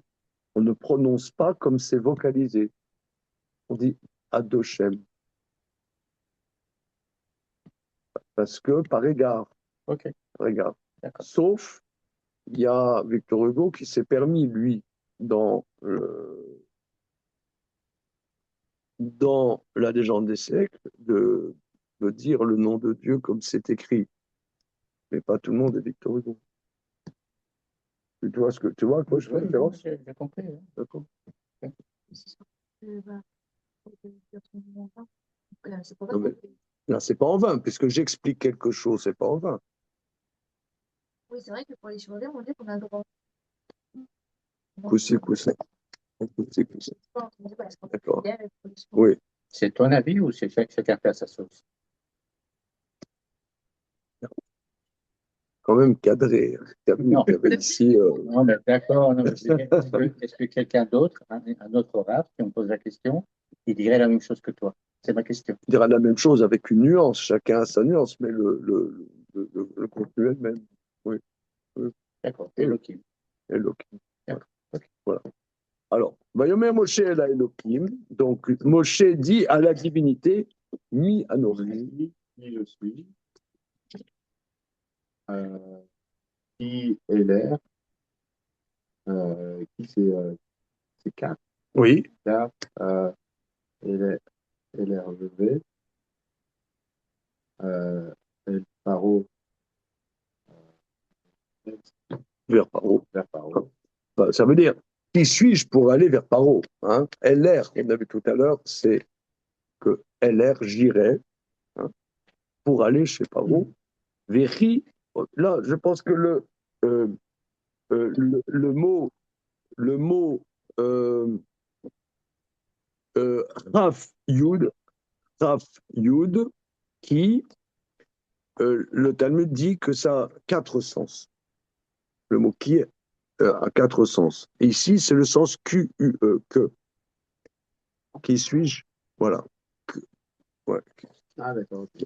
S1: On ne prononce pas comme c'est vocalisé. On dit Adoshem. Parce que par égard,
S2: Ok,
S1: par égard.
S2: d'accord.
S1: Sauf, il y a Victor Hugo qui s'est permis, lui, dans la légende des siècles, de dire le nom de Dieu comme c'est écrit. Mais pas tout le monde est Victor Hugo. Tu vois à quoi je fais référence?
S2: J'ai compris. Hein.
S1: D'accord.
S4: C'est sûr que, bah, faut que dire son nom là. C'est pas
S1: Non, mais
S4: vrai.
S1: là, c'est pas en vain, puisque j'explique quelque chose, c'est pas en vain.
S4: Oui, c'est vrai que pour les chevaliers, on dit qu'on a le droit.
S1: Coussi, coussi. Coussi, coussi. D'accord.
S4: D'accord.
S1: Oui.
S2: C'est ton avis ou c'est chacun fait à sa sauce?
S1: Quand même cadré.
S2: Non.
S1: Ici,
S2: Non, mais d'accord. Non, mais est-ce que quelqu'un d'autre, un autre orateur, si on pose la question, il dirait la même chose que toi? C'est ma question.
S1: on dira la même chose avec une nuance. Chacun a sa nuance, mais le contenu est le même. Oui. Oui.
S2: D'accord.
S1: Oui.
S2: Elohim.
S1: Elohim.
S2: D'accord. Ok.
S1: Voilà. Alors, Vayomer Moshe el Elohim. Donc, Moshe dit à la divinité, mi Anochi.
S3: Qui je suis, qui est l'air, qui c'est K,
S1: Oui.
S3: K, LRV, El Paro,
S1: Vers Paro.
S3: vers Paro.
S1: Enfin, ça veut dire, qui suis-je pour aller vers Paro, hein? LR, qu'on a vu tout à l'heure, c'est que LR, j'irai, hein, pour aller chez Paro. Véri, là, je pense que euh, le mot, euh, Raf Yud, qui, le Talmud dit que ça a quatre sens. Le mot qui a quatre sens. Et ici, c'est le sens Q-U-E, que. Qui suis-je? Voilà. Ouais.
S3: Ah, d'accord, ok.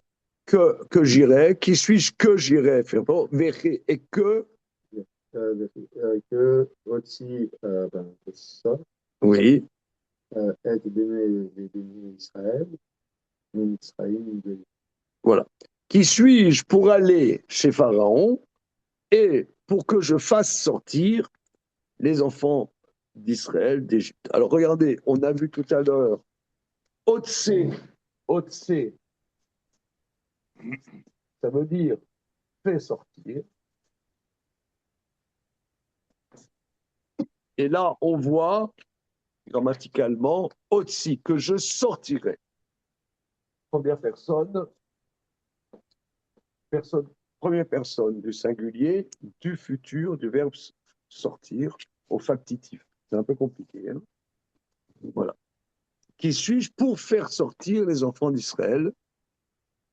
S1: Que j'irai. Qui suis-je que j'irai faire? Bon, Véri et que.
S3: Que aussi, ça,
S1: Oui.
S3: être béni Israël, mais Israël,
S1: Voilà. Qui suis-je pour aller chez Pharaon et pour que je fasse sortir les enfants d'Israël d'Égypte? Alors regardez, on a vu tout à l'heure Otse, Otse, ça veut dire fait sortir. Et là, on voit grammaticalement Otsi, que je sortirai. Première personne, première personne du singulier, du futur, du verbe sortir au factitif. C'est un peu compliqué. Hein? Voilà. Qui suis-je pour faire sortir les enfants d'Israël?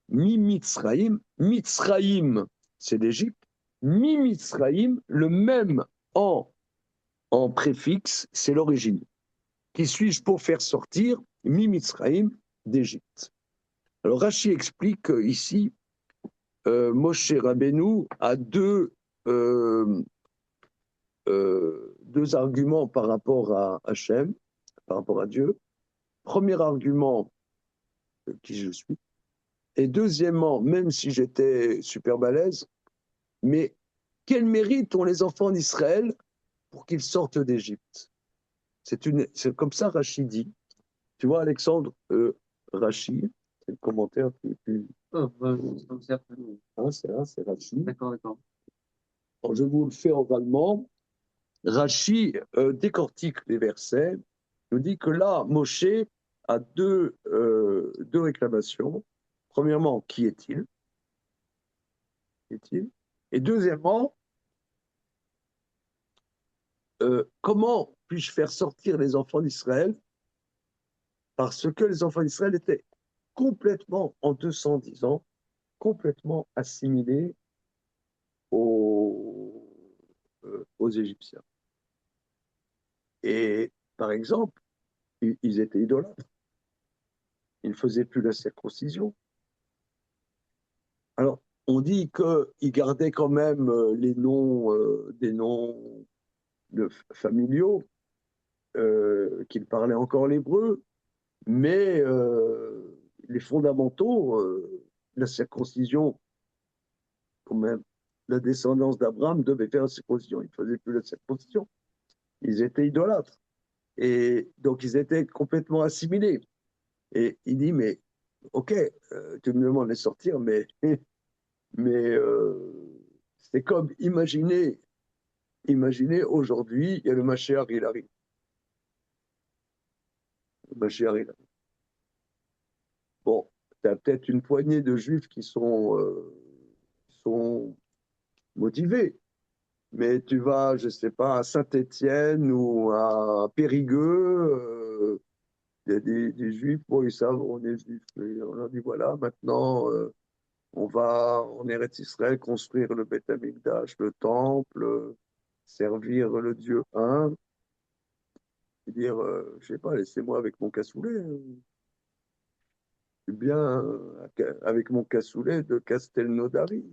S1: Mi Mitzraïm. Mitzraïm, c'est l'Égypte. Mi Mitzraïm, le même en préfixe, c'est l'origine. Qui suis-je pour faire sortir Mi Mitzraïm d'Égypte? Alors Rashi explique ici, Moshe Rabbeinu a deux arguments par rapport à Hachem, par rapport à Dieu. Premier argument, qui je suis. Et deuxièmement, même si j'étais super balèze, mais quel mérite ont les enfants d'Israël pour qu'ils sortent d'Égypte? C'est comme ça Rachid dit. Tu vois, Alexandre, Rachid, c'est le commentaire
S7: Oh, bah, comme ça.
S1: c'est Rachid.
S7: D'accord, d'accord.
S1: Alors, je vous le fais oralement. Rachid décortique les versets, nous dit que là, Moshe a deux réclamations. Premièrement, qui est-il? Et deuxièmement, comment puis-je faire sortir les enfants d'Israël? Parce que les enfants d'Israël étaient complètement, en 210 ans, complètement assimilés aux Égyptiens. Et par exemple, ils étaient idolâtres. Ils ne faisaient plus la circoncision. Alors, on dit qu'ils gardaient quand même des noms familiaux, qu'il parlait encore l'hébreu, mais les fondamentaux, la circoncision, quand même, la descendance d'Abraham devait faire la circoncision. Ils ne faisaient plus la circoncision. Ils étaient idolâtres. Et donc, ils étaient complètement assimilés. Et il dit, mais ok, tu me demandes de les sortir, mais c'est comme, imaginez aujourd'hui, il y a le Mashiach, il arrive. Le Mashiach, il arrive. Bon, tu as peut-être une poignée de juifs qui sont motivés, mais tu vas, je ne sais pas, à Saint-Étienne ou à Périgueux, il y a des juifs, bon, ils savent, on est juifs, et on leur dit, voilà, maintenant, on va en Eretz Israël construire le Beth Amikdash, le temple, servir le Dieu un, et dire, je sais pas, laissez-moi avec mon cassoulet. Je suis bien avec mon cassoulet de Castelnaudary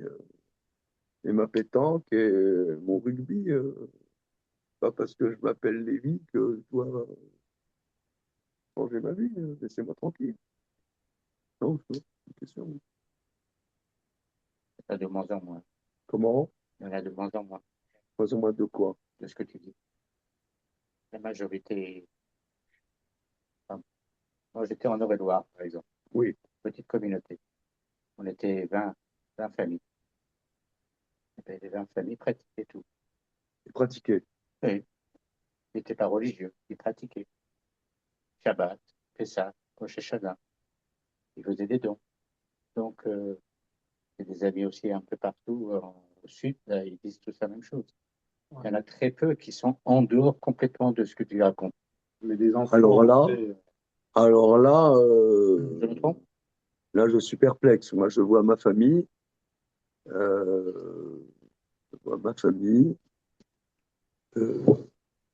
S1: et ma pétanque et mon rugby. Pas parce que je m'appelle Lévy que je dois changer ma vie. Laissez-moi tranquille. Non, c'est une question.
S2: Il y en a de moins en moins.
S1: Comment?
S2: Il y en a de moins en moins
S1: Pas au moins de quoi?
S2: de ce que tu dis. La majorité. Enfin, moi, j'étais en Eure-et-Loire, par exemple.
S1: Oui,
S2: Petite communauté. On était 20 familles. Et ben, les 20 familles pratiquaient tout.
S1: pratiquer.
S2: Oui. Ils n'étaient pas religieux. Ils pratiquaient. Shabbat, Pessah, Rosh Hashanah. Ils faisaient des dons. Donc, j'ai des amis aussi un peu partout au sud, là, ils disent tous la même chose. Il y en a très peu qui sont en dehors complètement de ce que tu racontes.
S3: Mais des enfants.
S1: Alors là,
S3: après,
S1: alors là,
S2: Je me trompe?
S1: là, je suis perplexe. Moi, je vois ma famille. euh, je vois ma famille. euh,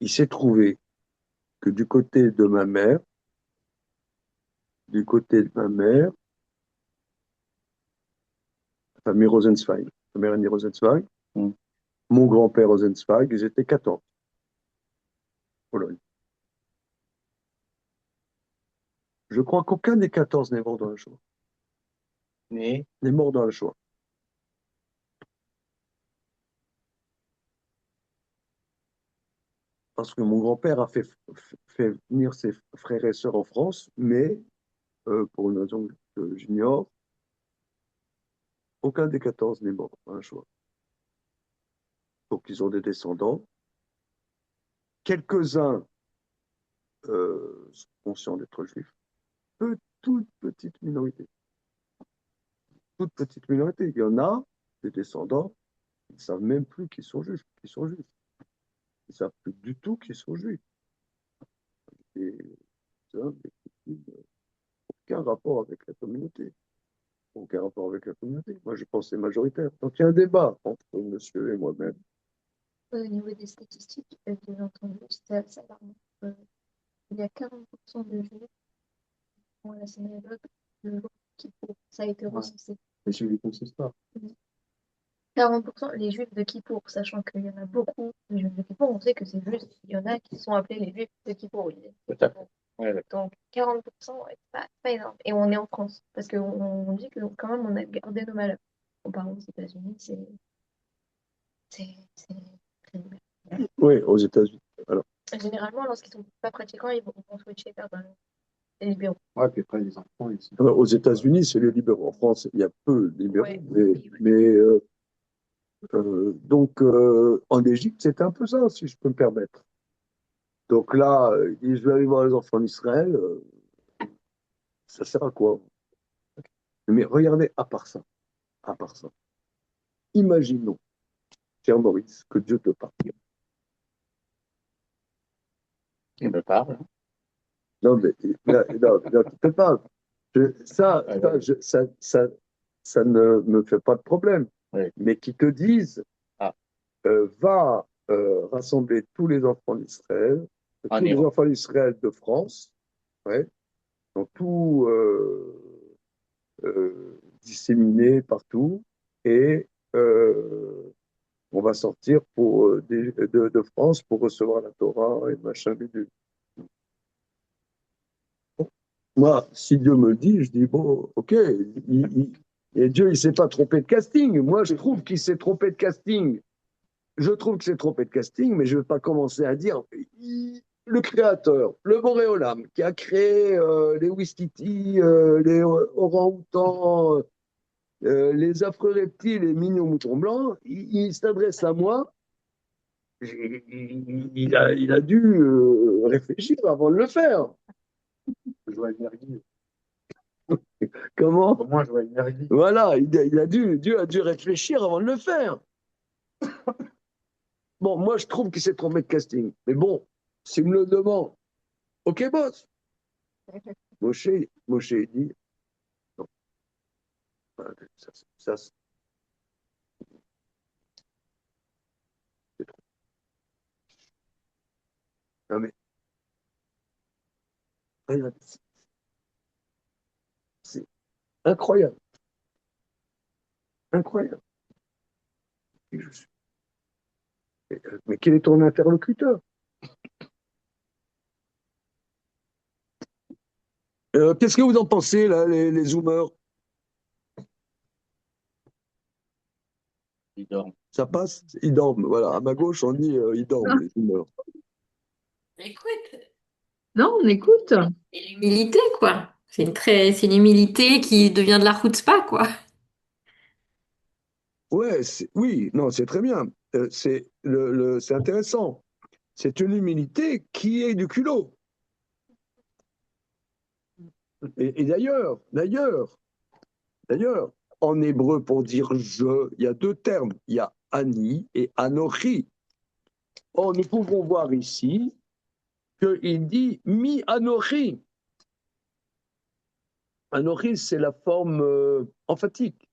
S1: il s'est trouvé que du côté de ma mère, la famille Rosenzweig, ma mère est née Rosenzweig,
S2: Mm.
S1: mon grand-père Rosenzweig, ils étaient 14. Pologne. Je crois qu'aucun des 14 n'est mort dans le Shoah.
S2: Mais
S1: N'est mort dans le Shoah. Parce que mon grand-père a fait venir ses frères et sœurs en France, mais pour une raison que j'ignore, aucun des 14 n'est mort dans le Shoah. Donc ils ont des descendants. Quelques-uns sont conscients d'être juifs. Toute petite minorité. Toute petite minorité. Il y en a, des descendants, ils ne savent même plus qu'ils sont juifs. Ils ne savent plus du tout qu'ils sont juifs. Et ça, aucun rapport avec la communauté. Aucun rapport avec la communauté. Moi, je pense que c'est majoritaire. Donc, il y a un débat entre monsieur et moi-même.
S4: Au niveau des statistiques que j'ai entendues, c'était assez alarmant. Il y a 40% de juifs qui vont à la synagogue le jour qui pour. Ça a été recensé.
S3: mais je ne consiste pas.
S4: 40% les juifs de Kippour, sachant qu'il y en a beaucoup de juifs de Kippour, on sait que c'est juste, il y en a qui sont appelés les juifs de Kippour.
S2: tout à fait. Ouais, d'accord.
S4: Donc 40%, c'est pas énorme. Et on est en France, parce qu'on dit que quand même on a gardé nos malheurs. Comparé aux États-Unis, c'est très bien.
S1: Oui, aux États-Unis. Alors,
S4: Généralement, lorsqu'ils sont pas pratiquants, ils vont switcher vers les libéraux.
S3: Ouais, puis après, les enfants, ils sont.
S1: aux États-Unis, c'est les libéraux. En France, il y a peu de libéraux.
S4: Ouais,
S1: mais
S4: oui, oui.
S1: mais donc, en Égypte, c'est un peu ça, si je peux me permettre. Donc là, je vais aller voir les enfants d'Israël. Ça sert à quoi? Mais regardez, à part ça, imaginons, cher Maurice, que Dieu te parle.
S2: Il me parle. Hein.
S1: Non, mais non, tu te parles. Ça ne me fait pas de problème.
S2: Oui.
S1: Mais qui te disent,
S2: Ah.
S1: Va rassembler tous les enfants d'Israël,
S2: En
S1: tous les
S2: Iran.
S1: enfants d'Israël de France, ouais, donc tout disséminés partout, et on va sortir de France pour recevoir la Torah et machin bidule. Moi, si Dieu me le dit, je dis, bon, ok, et Dieu, il ne s'est pas trompé de casting. Moi, je trouve qu'il s'est trompé de casting. Je trouve que c'est trompé de casting, mais je ne vais pas commencer à dire le créateur, le Boréolam, qui a créé les Ouistiti, les orang-outans, les affreux reptiles, les mignons moutons blancs, il s'adresse à moi. Il a dû réfléchir avant de le faire.
S3: Joël Mergui.
S1: Comment?
S3: Au moins, Joël Mergui.
S1: Voilà, Dieu a dû réfléchir avant de le faire. Bon, moi, je trouve qu'il s'est trompé de casting. Mais bon, s'il me le demande, ok, boss. Moshe, il dit, non, ça, c'est trop. Non, mais, regarde, c'est incroyable. Incroyable. Et je suis- Mais quel est ton interlocuteur? Qu'est-ce que vous en pensez, là, les zoomers?
S2: Ils dorment.
S1: Ça passe? Ils dorment. Voilà, à ma gauche, on dit ils dorment, les zoomers.
S5: Écoute,
S9: Non, on écoute.
S5: c'est l'humilité, quoi. C'est une humilité qui devient de la chutzpah, quoi.
S1: Ouais, oui, non, c'est très bien. C'est intéressant. C'est une humilité qui est du culot. Et d'ailleurs, en hébreu, pour dire je, il y a deux termes. Il y a ani et anochi. Or, nous pouvons voir ici qu'il dit mi anochi. Anochi, c'est la forme emphatique.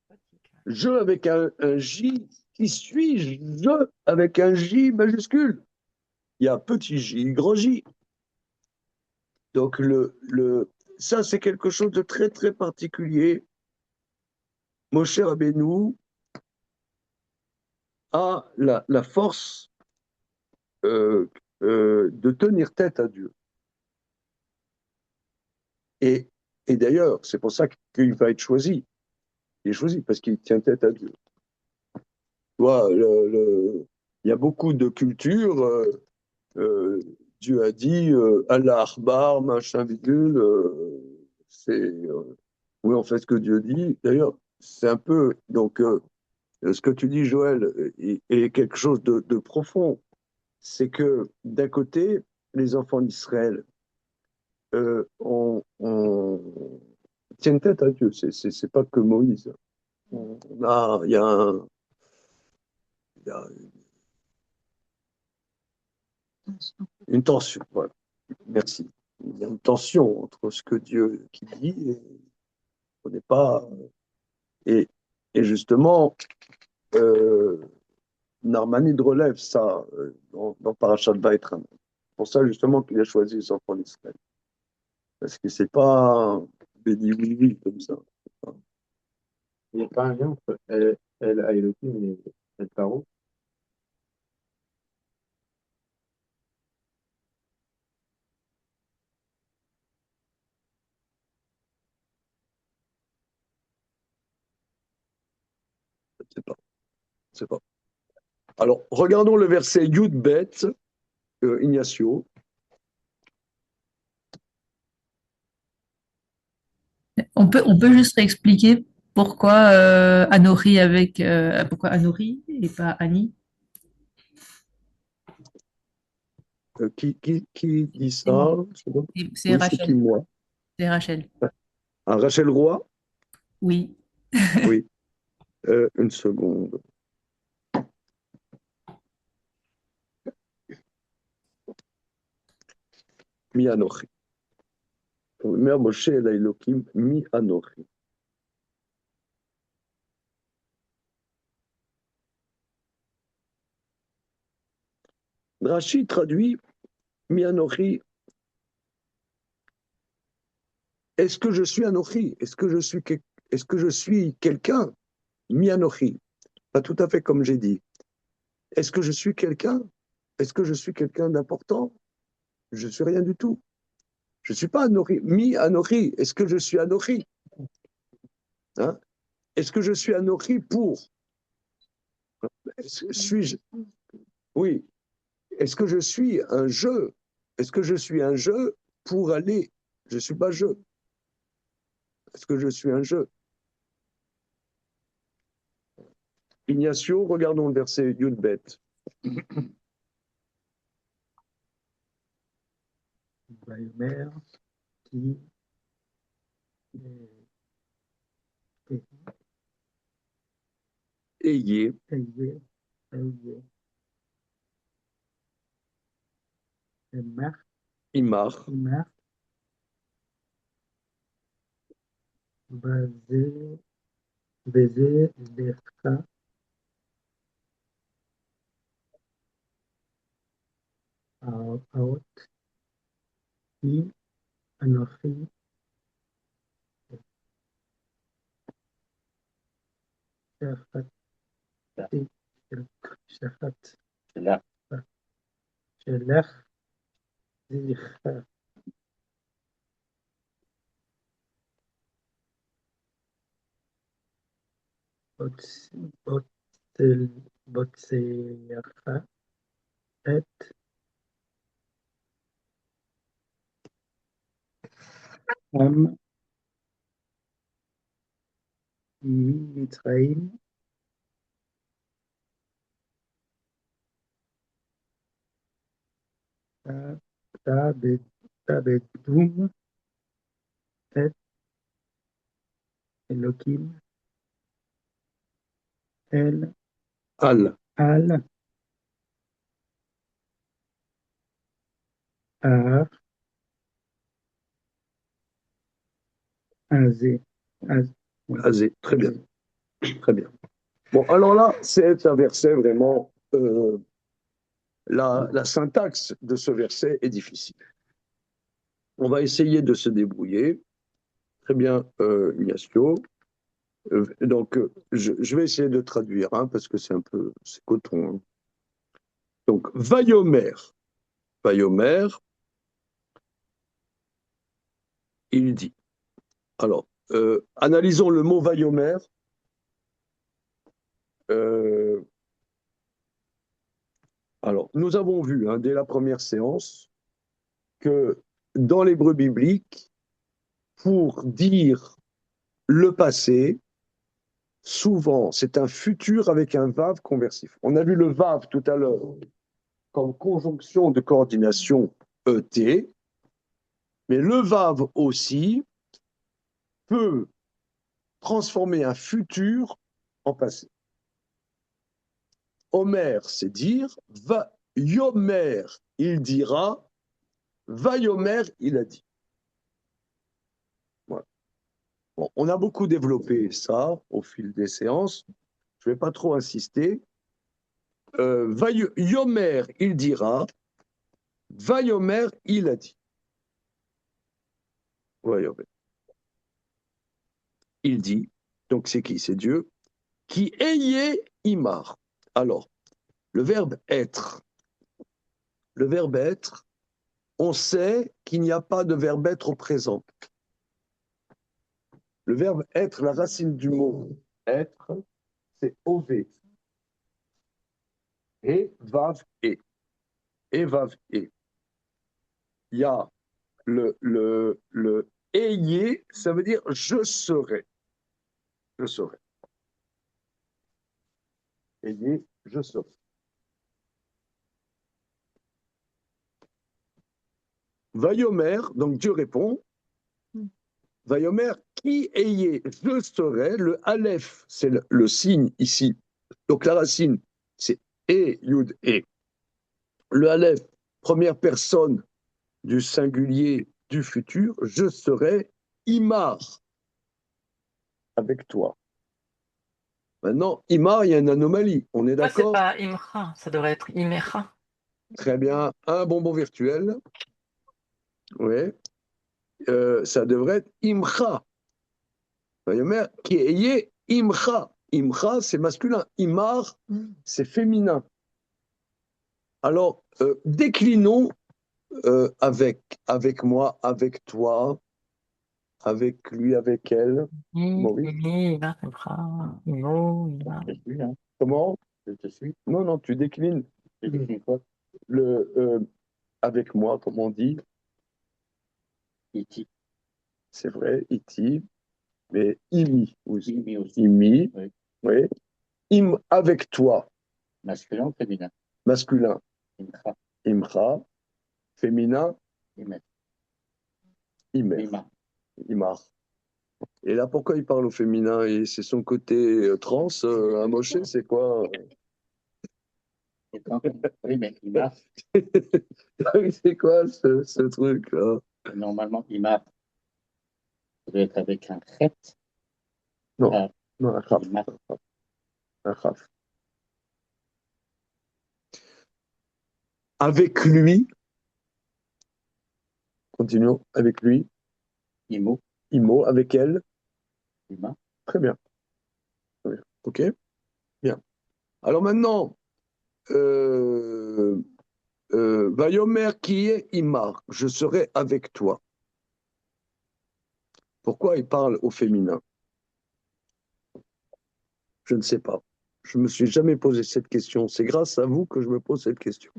S1: Je avec un J, qui suis-je avec un J majuscule. Il y a petit J, grand J. Donc, ça, c'est quelque chose de très, très particulier. Moshe Rabbeinu a la force de tenir tête à Dieu. Et, et d'ailleurs, c'est pour ça qu'il va être choisi. Il est choisi parce qu'il tient tête à Dieu. Tu vois, il y a beaucoup de cultures. Dieu a dit Allah Akbar, machin bidule. Oui, on fait ce que Dieu dit. D'ailleurs, c'est un peu. Donc, ce que tu dis, Joël, est quelque chose de profond. C'est que d'un côté, les enfants d'Israël tiennent tête à Dieu. C'est pas que Moïse. Il y a il y a une tension. Voilà. Merci. Il y a une tension entre ce que Dieu qui dit et on n'est pas. Et, et justement, Narmanide relève ça dans Parashat Vaïtran. C'est pour ça justement qu'il a choisi les enfants d'Israël. Parce que c'est pas béni oui oui comme ça.
S3: Il n'y a pas un lien entre El Elohim et El Paro.
S1: Je sais pas. Je sais pas. Alors, regardons le verset Yud Bet, Ignacio.
S10: On peut juste réexpliquer pourquoi Anori pourquoi Anori et pas Annie?
S1: Qui dit
S10: C'est moi.
S1: ça?
S10: C'est
S1: Oui, c'est qui
S10: Rachel.
S1: moi?
S10: C'est Rachel.
S1: Ah, Rachel Roy?
S10: Oui.
S1: Oui. Une seconde. Mi Anochi. Mer Moshe El Elohim, Mi Anochi. Rashi traduit Mi Anochi. Est-ce que je suis Anochi? Est-ce que je suis quelqu'un? Mi Anochi. Pas tout à fait comme j'ai dit. Est-ce que je suis quelqu'un? Est-ce que je suis quelqu'un d'important? Je suis rien du tout. Je ne suis pas Anochi. Mi Anochi. Est-ce que je suis Anochi? Hein? Est-ce que je suis Anochi pour? Suis-je? Oui. Est-ce que je suis un jeu? Est-ce que je suis un jeu pour aller? Je ne suis pas jeu. Est-ce que je suis un jeu? Ignacio, regardons le verset Yudbet.
S11: Vayomer qui
S1: Ayez,
S11: ayez Emar
S1: Imar,
S11: basé baiser lecha aot i anochi shafati shafat
S2: Là,
S11: shelech zicha botseyacha et am mitzrayim tabedum et Elohim el
S1: Al,
S11: al ar azé
S1: Azé. Très bien. Très bien. Bon, alors là, c'est un verset vraiment. La syntaxe de ce verset est difficile. On va essayer de se débrouiller. Très bien, Ignacio. Donc, je vais essayer de traduire, hein, parce que c'est un peu, c'est coton. Hein. Donc, Vayomer, il dit. Alors, analysons le mot Vayomer. Alors, nous avons vu, hein, dès la première séance, que dans l'hébreu biblique, pour dire le passé, souvent, c'est un futur avec un vav conversif. On a vu le vav tout à l'heure comme conjonction de coordination ET, mais le vav aussi peut transformer un futur en passé. Omer, c'est dire, va yomer, il dira, va yomer, il a dit. Voilà. Bon, on a beaucoup développé ça au fil des séances. Je ne vais pas trop insister. Va yomer, il dira, va yomer, il a dit. Va yomer. Il dit, donc c'est qui? C'est Dieu, qui ayez imar. Alors, le verbe être, on sait qu'il n'y a pas de verbe être au présent. Le verbe être, la racine du mot être, c'est ov. Et vav et. Et vav et. Il y a le ayez, ça veut dire je serai. Je serai. Ayez, je serai. Vayomer, donc Dieu répond. Vayomer, qui ayez, je serai. Le aleph, c'est le signe ici. Donc la racine, c'est et, yud, et. Le aleph, première personne du singulier du futur, je serai imar, avec toi. Maintenant, imar, il y a une anomalie. On est
S8: Pourquoi c'est
S1: d'accord?
S8: pas Imra? Ça devrait être Imecha.
S1: Très bien. Un bonbon virtuel. Oui. Ça devrait être imcha. Vayomer, qui ayez imcha. Imcha, c'est masculin. Imar, c'est féminin. Alors, déclinons avec moi, avec toi, avec lui, avec elle. Maurice,
S2: Je te suis, hein.
S1: comment?
S2: Je te suis.
S1: Non, non, tu déclines.
S2: Je décline quoi?
S1: Avec moi, comme on dit,
S2: Iti.
S1: c'est vrai, iti, mais imi aussi.
S2: Imi aussi.
S1: Imi,
S2: Oui.
S1: oui. Avec toi,
S2: Masculin ou féminin?
S1: masculin.
S2: Imra.
S1: Imra, féminin,
S2: Imet.
S1: imer.
S2: Ima.
S1: Imar. Et là, pourquoi il parle au féminin? Et c'est son côté trans, à Moshe, c'est quoi?
S2: Et quand- Oui, mais Imar,
S1: C'est quoi ce truc-là?
S2: normalement, Imar, ça doit être avec un chet.
S1: Non,
S2: Ah,
S1: non, un chaf.
S2: Imar.
S1: Un chaf. Avec lui, continuons, avec lui,
S2: Imo.
S1: Imo, avec elle,
S2: Ima.
S1: très bien. Très bien. Ok? Bien. Alors maintenant, Vayomer qui est Imar, je serai avec toi. Pourquoi il parle au féminin? Je ne sais pas. Je me suis jamais posé cette question. C'est grâce à vous que je me pose cette question.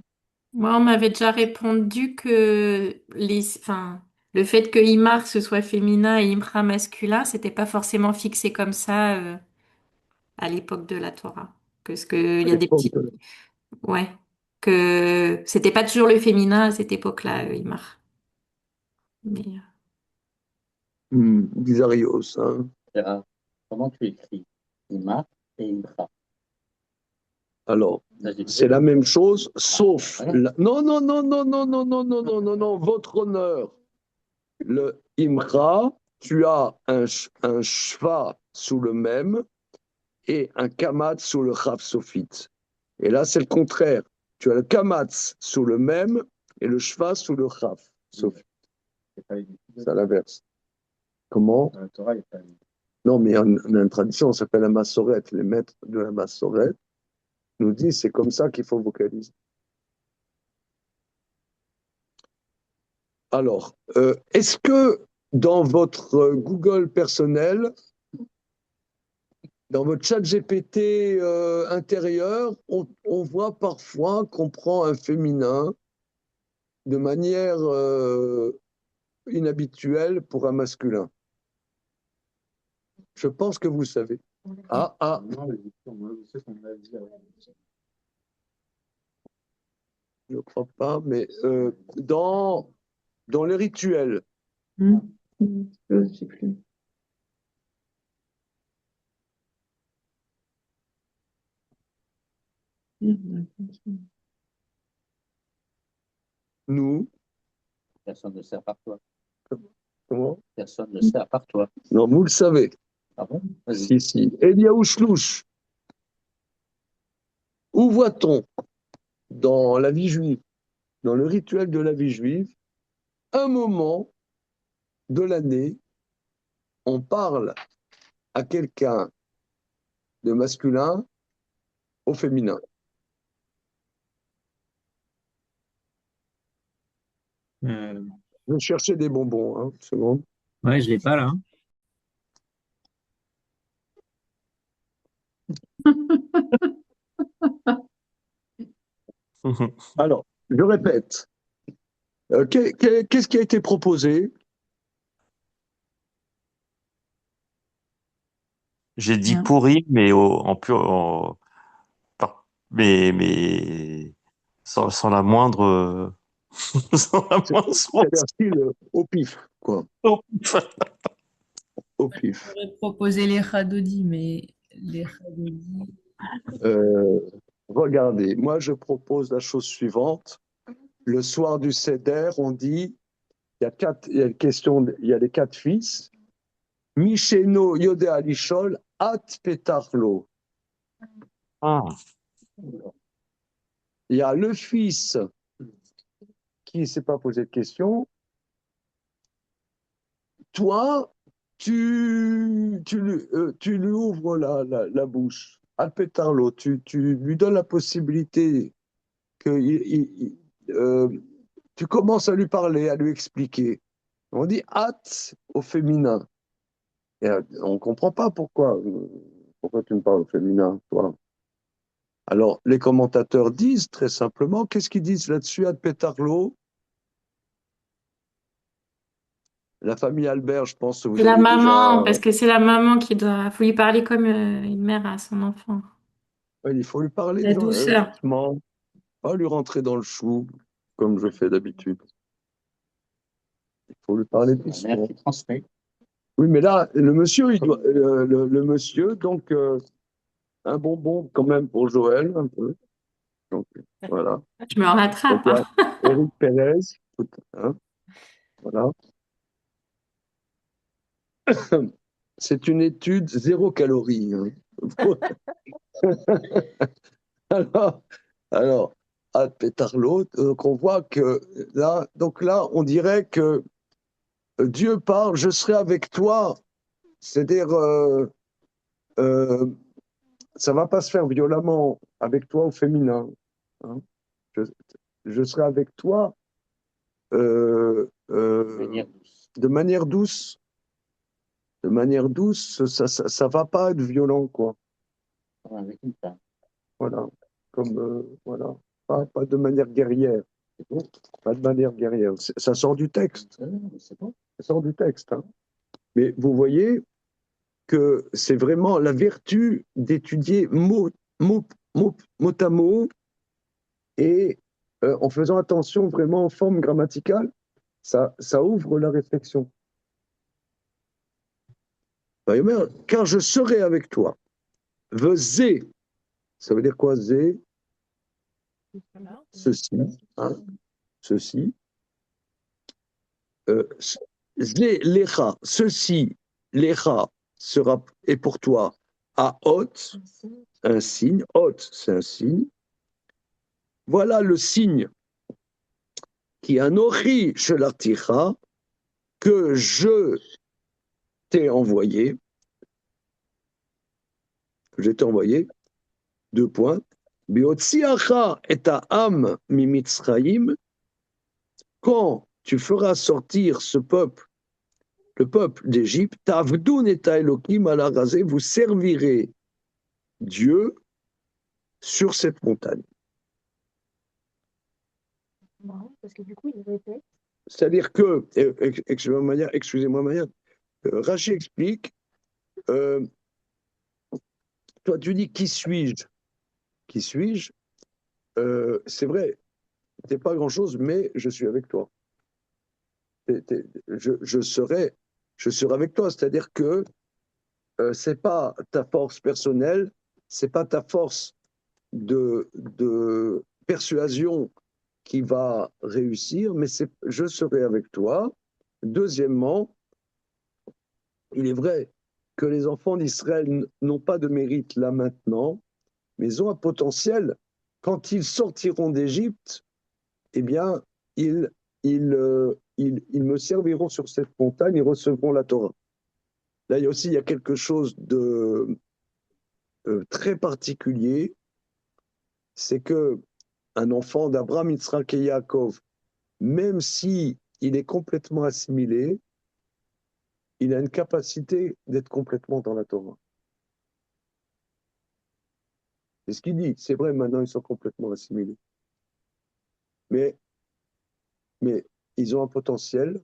S5: Moi, on m'avait déjà répondu que le fait que Imar ce soit féminin et Imra masculin, c'était pas forcément fixé comme ça à l'époque de la Torah. Parce que il
S1: À
S5: y a des
S1: l'époque,
S5: petits, ouais, que c'était pas toujours le féminin à cette époque-là, Imar. Mais,
S1: Bizarrios, hein.
S2: Gérard, comment tu écris Imar et Imra?
S1: Alors,
S2: Vas-y.
S1: c'est la même chose, sauf
S2: Voilà.
S1: non, non, non, non, non, non, non, non, non, non, non, votre honneur. Le Imra, tu as un shva sous le même et un kamat sous le chaf sophite. Et là, c'est le contraire. Tu as le kamat sous le même et le shva sous le chaf sophite. C'est à l'inverse. Comment?
S2: Dans la Torah, il n'y a pas une-
S1: Non, mais on a une tradition, on s'appelle la massorette. Les maîtres de la massorette nous disent c'est comme ça qu'il faut vocaliser. Alors, est-ce que dans votre Google personnel, dans votre chat GPT intérieur, on voit parfois qu'on prend un féminin de manière inhabituelle pour un masculin? Je pense que vous savez. Ah, ah,
S3: Non, mais moi, je sais qu'on a dit avant.
S1: je ne crois pas, mais dans les rituels,
S9: Je sais plus.
S1: nous,
S2: Personne ne sait à part toi.
S1: comment?
S2: Personne ne sait à part toi.
S1: Non, vous le savez.
S2: Ah bon? Vas-y.
S1: Si, si. Eliaou Shlouch, où voit-on dans la vie juive, dans le rituel de la vie juive, un moment de l'année, on parle à quelqu'un de masculin au féminin? Je vais chercher des bonbons, hein, une seconde.
S7: Ouais, je l'ai pas là.
S1: Alors, je répète. Qu'est-ce qui a été proposé?
S12: J'ai dit
S10: Bien.
S12: pourri, mais en pur, mais sans la moindre, sans la moindre
S1: C'est-à-dire style au pif, quoi. Au pif.
S10: J'aurais proposé les Khadodi, mais les Khadodi.
S1: Regardez, moi je propose la chose suivante. Le soir du Seder, on dit, il y a une question, il y a les quatre fils. Misheno Yode Alishol At Petarlo.
S12: Ah,
S1: Il y a le fils qui ne s'est pas posé de question. Toi, tu lui ouvres la bouche. At Petarlo, tu lui donnes la possibilité que tu commences à lui parler, à lui expliquer. On dit hâte au féminin. Et on ne comprend pas pourquoi. Pourquoi tu me parles au féminin, toi? Alors, les commentateurs disent très simplement, qu'est-ce qu'ils disent là-dessus, Ad Petarlo? La famille Albert, je pense que
S5: C'est
S1: vous
S5: la
S1: avez déjà.
S5: maman, parce que c'est la maman qui doit. Faut lui parler comme une mère à son enfant.
S1: Ouais, il faut lui parler
S5: La douceur.
S1: doucement, pas lui rentrer dans le chou, comme je fais d'habitude. Il faut lui parler
S2: C'est la mère
S1: doucement.
S2: qui transmet.
S1: Oui, mais là, le monsieur, le monsieur, donc, un bonbon quand même pour Joël, un peu. Donc, voilà.
S5: Je me
S1: Donc,
S5: rattrape,
S1: il y a
S5: hein.
S1: Eric Pérez, hein, voilà. C'est une étude zéro calorie. Hein. alors, à Pétarlot, donc on voit que là, on dirait que Dieu parle, je serai avec toi. C'est-à-dire, ça va pas se faire violemment avec toi au féminin. Hein. Je serai avec toi de manière douce. De manière douce, ça va pas être violent, quoi.
S2: Avec une femme.
S1: Voilà. Comme, voilà. Pas de manière guerrière. Pas de manière guerrière. Ça sort du texte.
S2: C'est bon.
S1: Ça sort du texte. Hein. Mais vous voyez que c'est vraiment la vertu d'étudier mot à mot et en faisant attention vraiment aux formes grammaticales, ça ouvre la réflexion. Car je serai avec toi. Zé, ça veut dire quoi, zé? Ceci, hein, ceci. Zé, lecha, ceci, lecha, sera, et pour toi, à hot, un signe. Hot, c'est un signe. Voilà le signe qui anochi shelarticha, que je t'ai envoyé, deux points. Biotsiacha et am mimitzraïm, quand tu feras sortir ce peuple, le peuple d'Égypte, tavdoun et Elohim ala razé, vous servirez Dieu sur cette montagne.
S4: Marrant, parce que du coup, il répète.
S1: C'est-à-dire que, excusez-moi, Maya, Rachid explique, toi tu dis qui suis-je? Qui suis-je? C'est vrai, t'es pas grand-chose, mais je suis avec toi. Je serai avec toi. C'est-à-dire que c'est pas ta force personnelle, c'est pas ta force de persuasion qui va réussir, mais je serai avec toi. Deuxièmement, il est vrai que les enfants d'Israël n'ont pas de mérite là maintenant, mais ils ont un potentiel. Quand ils sortiront d'Égypte, eh bien, ils me serviront sur cette montagne et recevront la Torah. Là, il y a quelque chose de très particulier, c'est que un enfant d'Abraham, Yitzhak et Yaakov, même si il est complètement assimilé, il a une capacité d'être complètement dans la Torah. C'est ce qu'il dit. C'est vrai, maintenant, ils sont complètement assimilés. Mais ils ont un potentiel.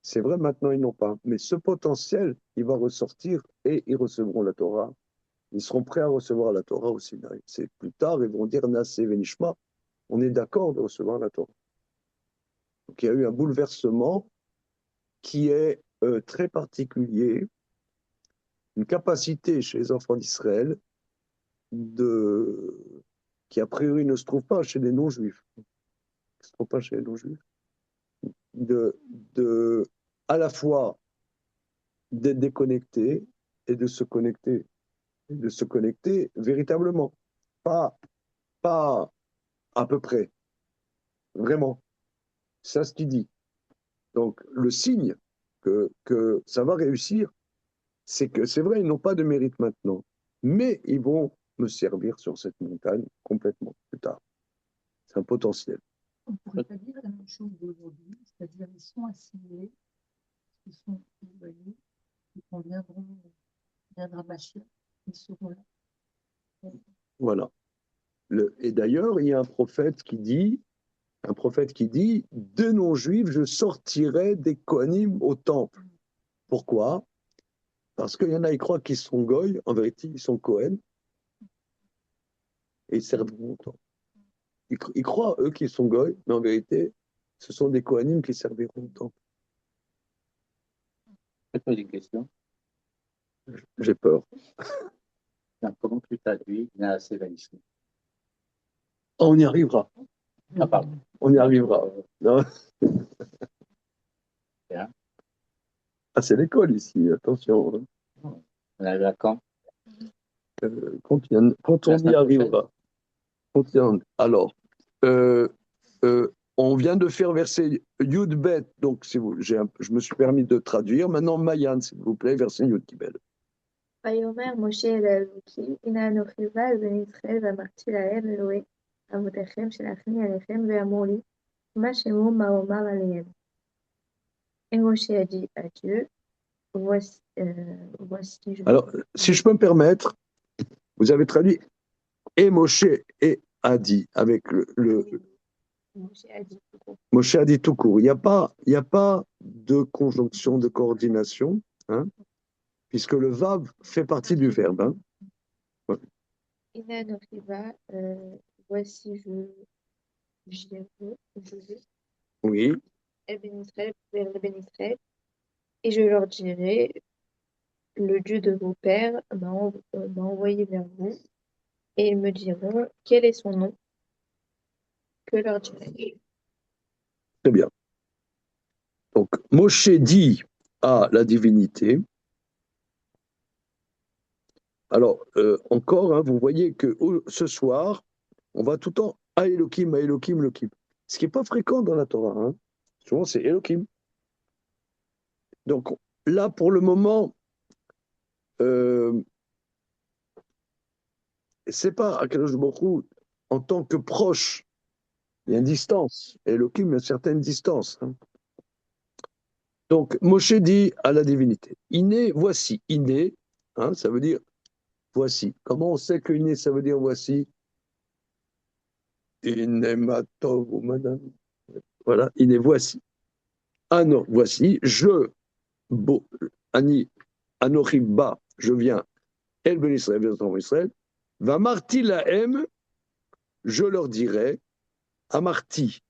S1: C'est vrai, maintenant, ils n'ont pas. Mais ce potentiel, il va ressortir et ils recevront la Torah. Ils seront prêts à recevoir la Torah au Sinaï. C'est plus tard, ils vont dire Nassé Venishma. On est d'accord de recevoir la Torah. Donc, il y a eu un bouleversement qui est très particulier, une capacité chez les enfants d'Israël qui a priori ne se trouve pas chez les non-juifs, qui se trouve pas chez les non-juifs, à la fois d'être déconnecté et de se connecter, véritablement, pas à peu près, vraiment. C'est ce qu'il dit. Donc le signe que ça va réussir, c'est que c'est vrai, ils n'ont pas de mérite maintenant, mais ils vont me servir sur cette montagne complètement plus tard. C'est un potentiel.
S13: On ne pourrait pas dire la même chose d'aujourd'hui, c'est-à-dire ils sont assimilés, ils sont éloignés, et qu'on viendra Mashiach, ils seront là.
S1: Voilà. Et d'ailleurs, il y a un prophète qui dit, de non-juifs, je sortirai des Kohanim au temple. Pourquoi? Parce qu'il y en a, ils croient qu'ils sont goy, en vérité, ils sont Kohen, et ils serviront au temple. Ils croient, eux, qu'ils sont goy, mais en vérité, ce sont des Kohanim qui serviront au temple.
S2: Je te pose une question.
S1: J'ai peur.
S2: Comment tu traduis Naaseh Vaishnu?
S1: On y arrivera.
S2: Ah, pardon.
S1: On y arrivera. Non.
S2: Bien.
S1: Ah, c'est l'école ici, attention.
S2: On arrive à quand?
S1: Quand on y arrivera. Alors, on vient de faire verset Yud Bet, donc je me suis permis de traduire. Maintenant, Mayan, s'il vous plaît, verset Yud Kibel.
S4: ויאמר משה אל האלוקים, הנה אנוכי בא אל בני ישראל ואמרתי להם אלוהי אבותיכם שלחני עליכם ואמרו לי מה שמעו מה אומר עליהם. Et Moshe a dit à Dieu, voici je...
S1: Alors, si je peux me permettre, vous avez traduit et Moshe et a dit avec
S4: Moshe a dit tout court.
S1: Moshe a dit tout court. Il n'y a pas de conjonction, de coordination, hein, puisque le vav fait partie du verbe. Hein. Ouais.
S4: Ina anochi ba, voici je vais.
S1: Oui.
S4: Vers les Ben Israël, et je leur dirai, le Dieu de vos pères m'a envoyé vers vous, et ils me diront, quel est son nom? Que leur dirai-je?
S1: Très bien. Donc, Moshe dit à la divinité. Alors, encore, hein, vous voyez que ce soir, on va tout le temps à Elohim, Elohim. Ce qui n'est pas fréquent dans la Torah. Hein. Souvent, c'est Elohim. Donc, là, pour le moment, c'est pas Akadosh Baruch Hu en tant que proche. Il y a une distance. Elohim, il y a une certaine distance. Hein. Donc, Moshe dit à la divinité, Iné, voici. Iné, hein, ça veut dire voici. Comment on sait que Iné, ça veut dire voici? Iné matov ou madame. Voilà, Iné, voici. Ah non, voici, Ani, Anochiba, je viens, El Ben Israël, Israël, va marti lahem, je leur dirai, Amarti.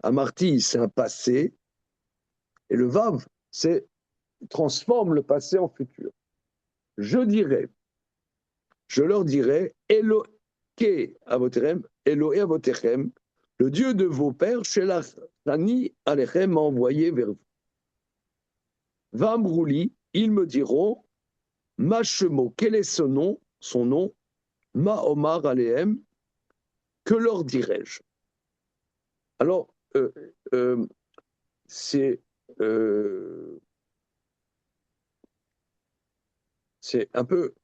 S1: Amarti, c'est un passé, et le Vav, c'est transforme le passé en futur. Je leur dirai, Eloke avoterem, Eloé avoterem, le Dieu de vos pères, Shelachani alechem m'a envoyé vers vous. Vamrouli, ils me diront, Machemo, quel est son nom, Ma Omar Alehem, que leur dirai-je? Alors, c'est un peu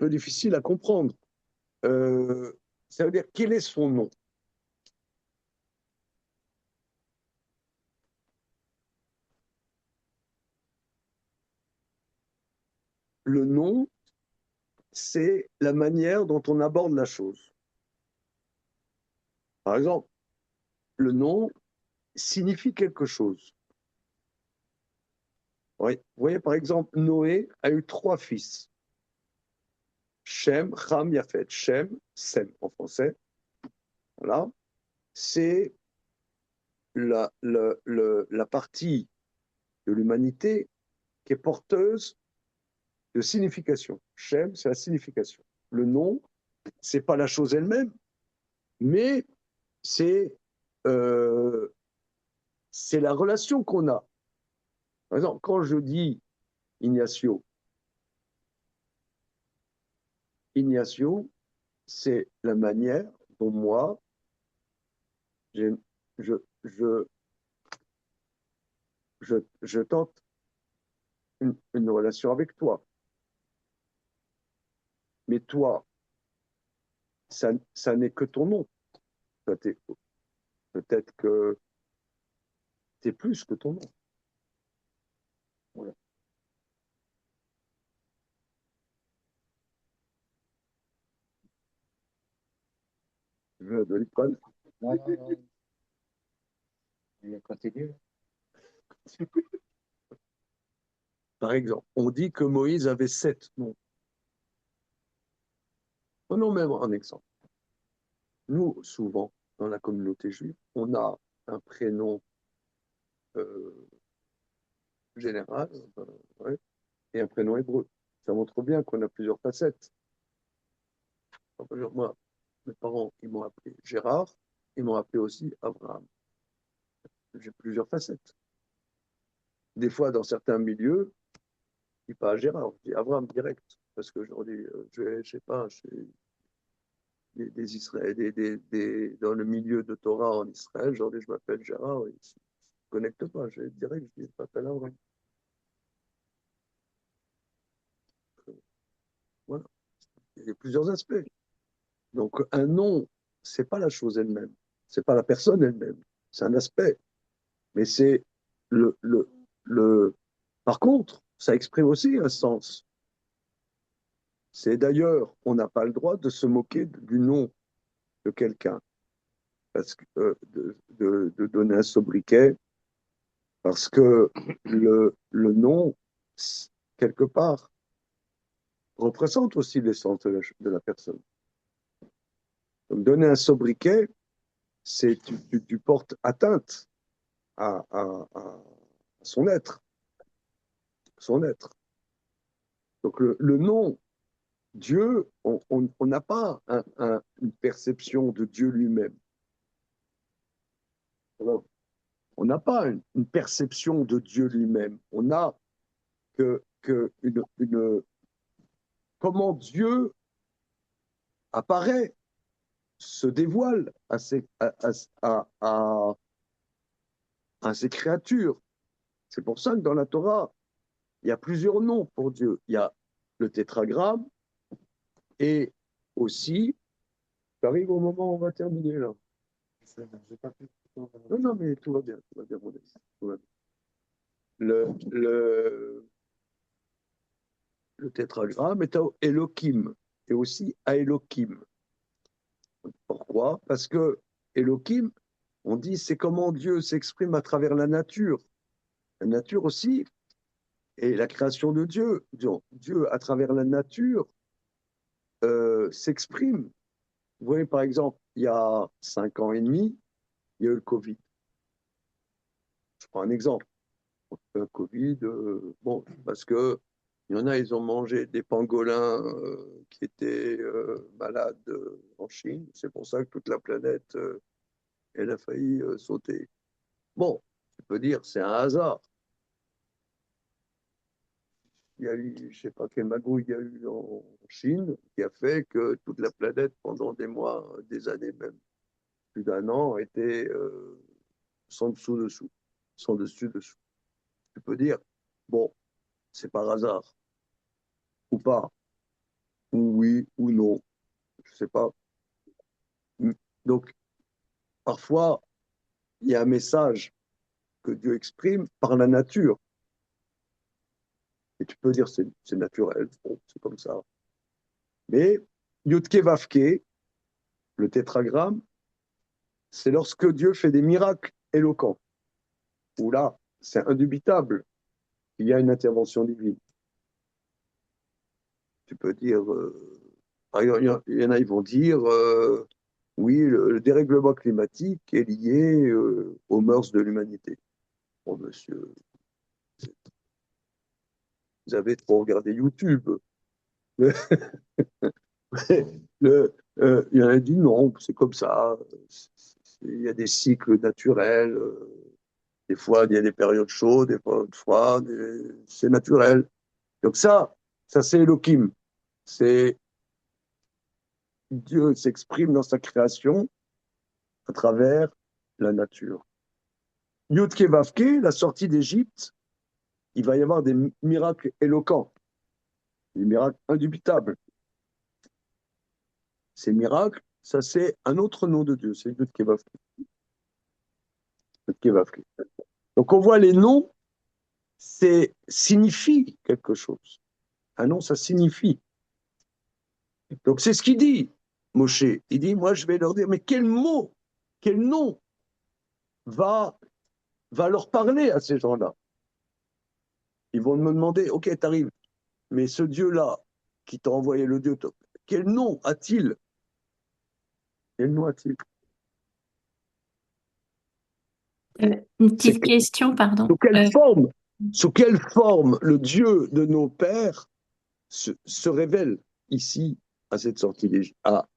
S1: difficile à comprendre. Ça veut dire, quel est son nom? Le nom, c'est la manière dont on aborde la chose. Par exemple, le nom signifie quelque chose. Oui. Vous voyez, par exemple, Noé a eu 3 fils. Shem, Ham, Yafet. Shem, Sem en français. Voilà. C'est la partie de l'humanité qui est porteuse de signification. Shem, c'est la signification. Le nom, c'est pas la chose elle-même, mais c'est la relation qu'on a. Par exemple, quand je dis Ignacio, c'est la manière dont moi, je tente une relation avec toi. Mais toi, ça n'est que ton nom. Peut-être que c'est plus que ton nom. Voilà. Tu veux de l'icône?
S2: Non, non, non. Il continue.
S1: Par exemple, on dit que Moïse avait 7 noms. Prenons même un exemple. Nous, souvent, dans la communauté juive, on a un prénom euh, général ouais, et un prénom hébreu. Ça montre bien qu'on a plusieurs facettes. Moi, mes parents, ils m'ont appelé Gérard, ils m'ont appelé aussi Abraham. J'ai plusieurs facettes. Des fois, dans certains milieux, je dis pas Gérard, je dis Abraham direct. Parce que je leur dis, je sais pas, des Israéliens, dans le milieu de Torah en Israël, je leur dis, je m'appelle Gérard, ils ne se connectent pas. Je direct, je dis, je m'appelle Abraham. Voilà. Il y a plusieurs aspects. Donc, un nom, c'est pas la chose elle-même. C'est pas la personne elle-même. C'est un aspect. Mais c'est le, le, le. Par contre, ça exprime aussi un sens. C'est d'ailleurs, on n'a pas le droit de se moquer du nom de quelqu'un, parce que de donner un sobriquet, parce que le nom, quelque part, représente aussi l'essence de la personne. Donc, donner un sobriquet, c'est tu portes atteinte à son être, son être. Donc le nom Dieu, on n'a pas une perception de Dieu lui-même. On n'a pas une perception de Dieu lui-même. On a comment Dieu apparaît, se dévoile à ses créatures. C'est pour ça que dans la Torah, il y a plusieurs noms pour Dieu. Il y a le tétragramme et aussi, ça arrive au moment où on va terminer là. Non, non, mais tout va bien, Modeste, tout va bien. Le tétragramme est à Elohim et aussi à Elohim. Pourquoi? Parce que Elohim, on dit, c'est comment Dieu s'exprime à travers la nature. La nature aussi, et la création de Dieu. Dieu, à travers la nature, s'exprime. Vous voyez, par exemple, il y a 5 ans et demi, il y a eu le Covid. Je prends un exemple. Le Covid, bon, parce que il y en a, ils ont mangé des pangolins qui étaient malades en Chine. C'est pour ça que toute la planète, elle a failli sauter. Bon, tu peux dire, c'est un hasard. Il y a eu, je ne sais pas quelle magouille il y a eu en Chine qui a fait que toute la planète, pendant des mois, des années même, plus d'un an, était sans dessous-dessous, sans dessus-dessous. Tu peux dire, bon, c'est par hasard, ou pas, ou oui, ou non, je ne sais pas. Donc, parfois, il y a un message que Dieu exprime par la nature. Et tu peux dire, c'est naturel, bon, c'est comme ça. Mais, Yudke Vavke, le tétragramme, c'est lorsque Dieu fait des miracles éloquents, où là, c'est indubitable qu'il y a une intervention divine. Tu peux dire, par exemple, il y en a, ils vont dire, oui, le dérèglement climatique est lié aux mœurs de l'humanité. Bon, monsieur, vous avez trop regardé YouTube. Il y en a dit non, c'est comme ça. Il y a des cycles naturels. Des fois, il y a des périodes chaudes, des fois froides. C'est naturel. Donc ça c'est Elohim. C'est Dieu s'exprime dans sa création à travers la nature. Yudke Vavke, la sortie d'Égypte, il va y avoir des miracles éloquents, des miracles indubitables. Ces miracles, ça c'est un autre nom de Dieu, c'est Yudke Vavke. Donc on voit les noms, signifie quelque chose. Un nom, ça signifie. Donc c'est ce qu'il dit, Moshe. Il dit, moi je vais leur dire, mais quel mot, quel nom va leur parler à ces gens-là? Ils vont me demander, ok, t'arrives, mais ce Dieu-là qui t'a envoyé le Dieu, quel nom a-t-il? Quel nom a-t-il?
S5: Une petite question, pardon.
S1: Sous quelle forme le Dieu de nos pères se révèle ici à cette sortie d'Égypte? Ah,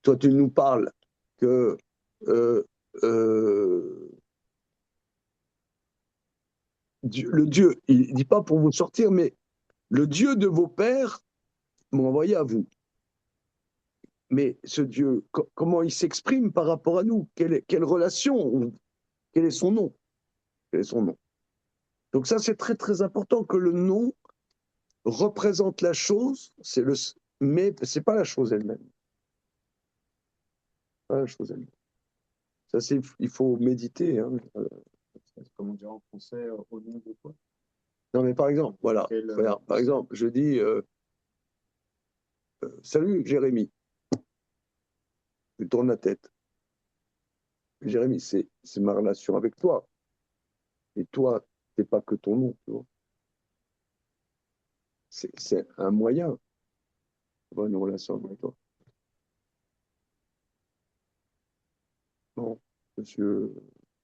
S1: toi tu nous parles que le Dieu, il ne dit pas pour vous sortir, mais le Dieu de vos pères m'a envoyé à vous. Mais ce Dieu, comment il s'exprime par rapport à nous? Quelle relation? Quel est son nom? Quel est son nom? Donc ça, c'est très très important que le nom représente la chose, mais c'est pas la chose elle-même. Pas la chose elle-même. Ça, il faut méditer. Hein.
S3: Comment dire en français, au nom de quoi?
S1: Non, mais par exemple, voilà. Par exemple, je dis salut Jérémy. Je tourne la tête. Jérémy, c'est ma relation avec toi. Et toi, c'est pas que ton nom, tu vois. C'est un moyen d'avoir une relation avec toi. Non, monsieur.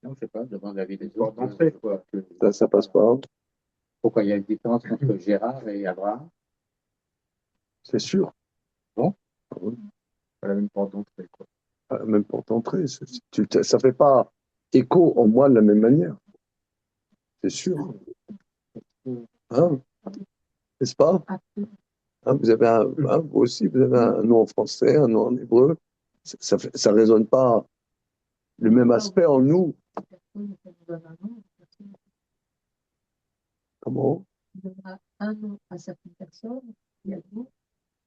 S2: Non, je sais pas, demande l'avis des autres. Quoi,
S1: ça passe pas.
S2: Pourquoi il y a une différence entre Gérard et Abraham?
S1: C'est sûr.
S2: Bon.
S3: Pas la même porte d'entrée, quoi.
S1: Pas la même porte d'entrée. Ça fait pas écho en moi de la même manière. C'est sûr. Hein? N'est-ce pas? Hein, vous avez vous aussi, vous avez un nom en français, un nom en hébreu. Ça résonne pas le même aspect en nous. Comment?
S13: Il donnera un nom à certaines personnes et à d'autres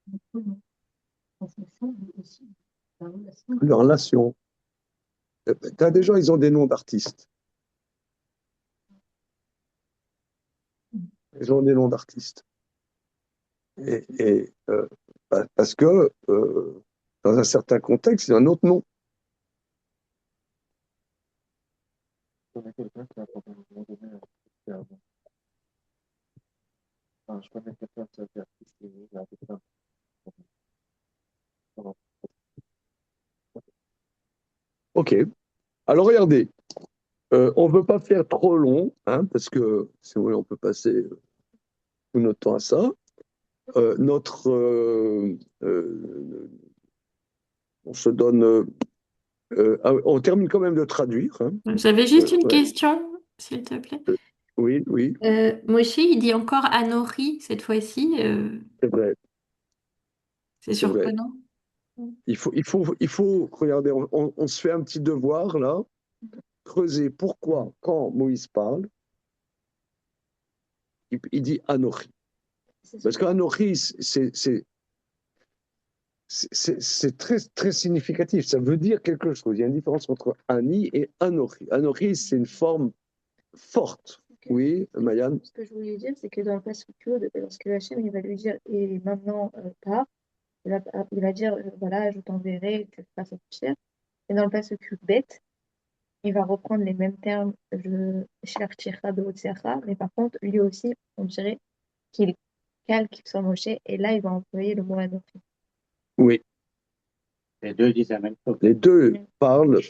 S13: notre nom, en fonction aussi de la relation.
S1: La relation. T'as des gens, ils ont des noms d'artistes. Ils ont des noms d'artistes. Parce que dans un certain contexte, c'est un autre nom.
S3: Je connais quelqu'un qui a probablement donné un artiste avant. Enfin, je connais quelqu'un qui a été artiste et il a fait ça.
S1: Ok. Alors regardez, on ne veut pas faire trop long, hein, parce que si vous voulez, on peut passer tout notre temps à ça. On se donne. On termine quand même de traduire. Hein.
S5: J'avais juste une question, s'il te plaît.
S1: Oui, oui.
S5: Moshe, il dit encore Anori cette fois-ci.
S1: C'est vrai.
S5: C'est surprenant.
S1: Il faut regarder, on se fait un petit devoir là, creuser pourquoi, quand Moïse parle, il dit Anochi. Parce qu'Anochi, c'est très, très significatif. Ça veut dire quelque chose. Il y a une différence entre Ani et Anochi. Anochi, c'est une forme forte. Oui, Mayan.
S4: Ce que je voulais dire, c'est que dans le passage Claude, lorsque Hachem il va lui dire et maintenant pars, il va dire voilà, je t'enverrai, tu feras cette chair. Et dans le passage bête, il va reprendre les mêmes termes, je chercherai de mais par contre, lui aussi, on dirait qu'il calque sur Moshe, et là, il va employer le mot Anochi.
S1: Oui.
S2: Les deux disent la même chose.
S1: Les deux parlent.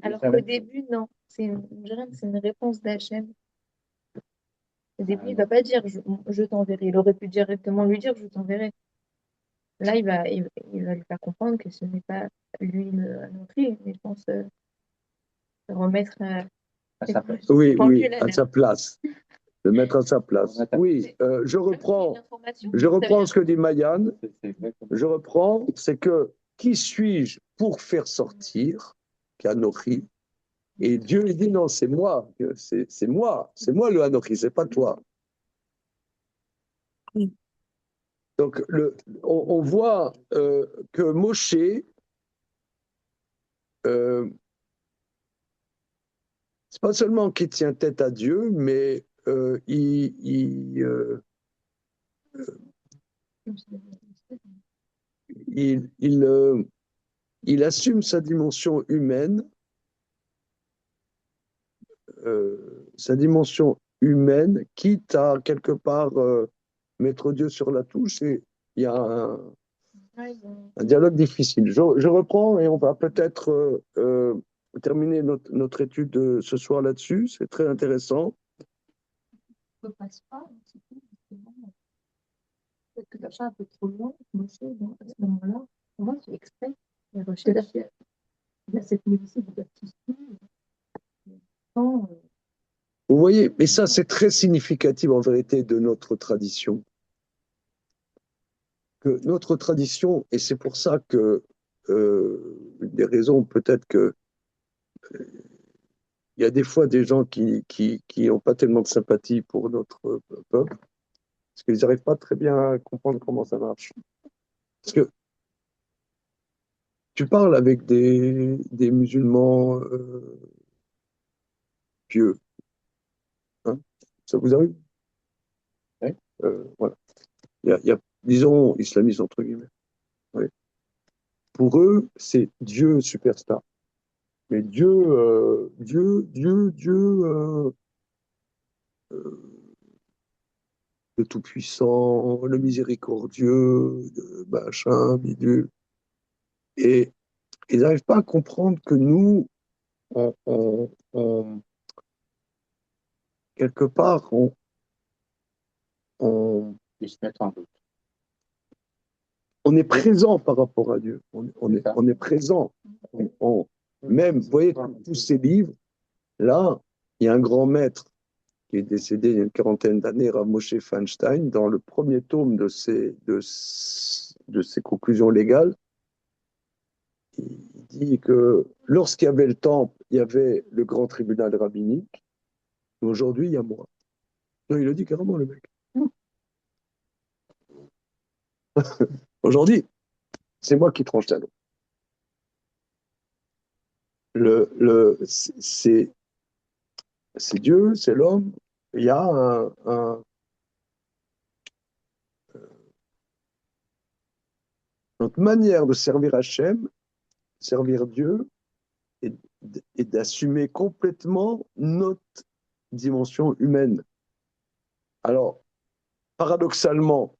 S4: Alors qu'au début, non. C'est une réponse d'Hachem. Au début, il ne va pas dire je t'enverrai. Il aurait pu directement lui dire je t'enverrai. Là, il va lui faire comprendre que ce n'est pas lui le Anochi, mais je pense remettre
S2: à sa place.
S1: Oui, à sa place. Le mettre à sa place. Oui, je reprends ce que dit Mayan. Je reprends, c'est que qui suis-je pour faire sortir qu'Anochi? Et Dieu lui dit non, c'est moi, c'est moi le Anochi, c'est pas toi. Donc on voit que Moshe c'est pas seulement qu'il tient tête à Dieu, mais il, il, euh, il assume sa dimension humaine, quitte à quelque part mettre Dieu sur la touche. Et il y a un dialogue difficile. Je reprends et on va peut-être terminer notre étude ce soir là-dessus. C'est très intéressant.
S13: On ne passe pas, c'est tout, justement. Peut-être que ça va un peu trop loin, moi aussi, à ce moment-là. Moi, j'ai exprès. C'est-à-dire qu'il y a cette musique de baptisme.
S1: Vous voyez, mais ça, c'est très significatif en vérité de notre tradition. Que notre tradition, et c'est pour ça que des raisons peut-être que il y a des fois des gens qui ont pas tellement de sympathie pour notre peuple, parce qu'ils n'arrivent pas très bien à comprendre comment ça marche. Parce que tu parles avec des musulmans pieux, hein, ça vous arrive?
S2: Oui.
S1: Voilà. Il y a, disons, islamistes entre guillemets. Oui. Pour eux, c'est Dieu superstar. Mais Dieu, le Tout-Puissant, le Miséricordieux, le machin, bidule. Et ils n'arrivent pas à comprendre que nous, quelque part,
S2: Ils se mettent en doute.
S1: on est présent par rapport à Dieu. On est présent. Même, vous voyez, tous ces livres, là, il y a un grand maître qui est décédé il y a une quarantaine d'années, Rav Moshe Feinstein, dans le premier tome de ses conclusions légales, il dit que lorsqu'il y avait le temple, il y avait le grand tribunal rabbinique, et aujourd'hui, il y a moi. Non, il le dit carrément, le mec. Aujourd'hui, c'est moi qui tranche la loi. C'est Dieu, c'est l'homme. Il y a notre manière de servir Hachem, servir Dieu, et d'assumer complètement notre dimension humaine. Alors, paradoxalement,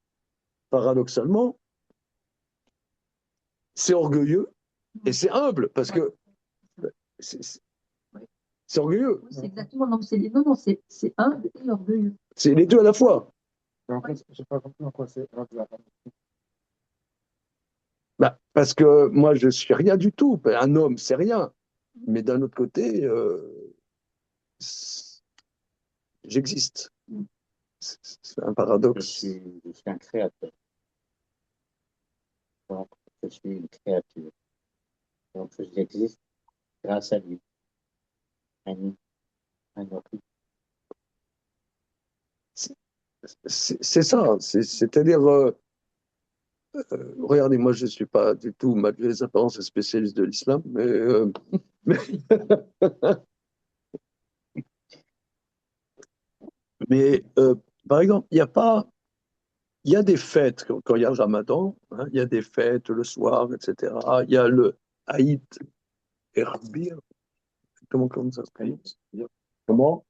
S1: c'est orgueilleux et c'est humble parce que c'est orgueilleux.
S13: C'est exactement, non, c'est humble et orgueilleux.
S1: C'est les deux à la fois.
S3: Je n'ai pas compris en quoi c'est.
S1: Bah, parce que moi, je suis rien du tout. Un homme, c'est rien. Mais d'un autre côté, j'existe. C'est un paradoxe.
S2: Je suis un créateur. Donc, je suis une créature. Donc, j'existe grâce à lui. À nous. À notre vie.
S1: C'est ça. C'est-à-dire, regardez, moi, je ne suis pas du tout, malgré les apparences, spécialiste de l'islam, mais par exemple, il y a des fêtes, quand il y a le Ramadan, hein, il y a des fêtes le soir, etc. Il y a le Aïd Erbir. Comment ça se prononce? Comment?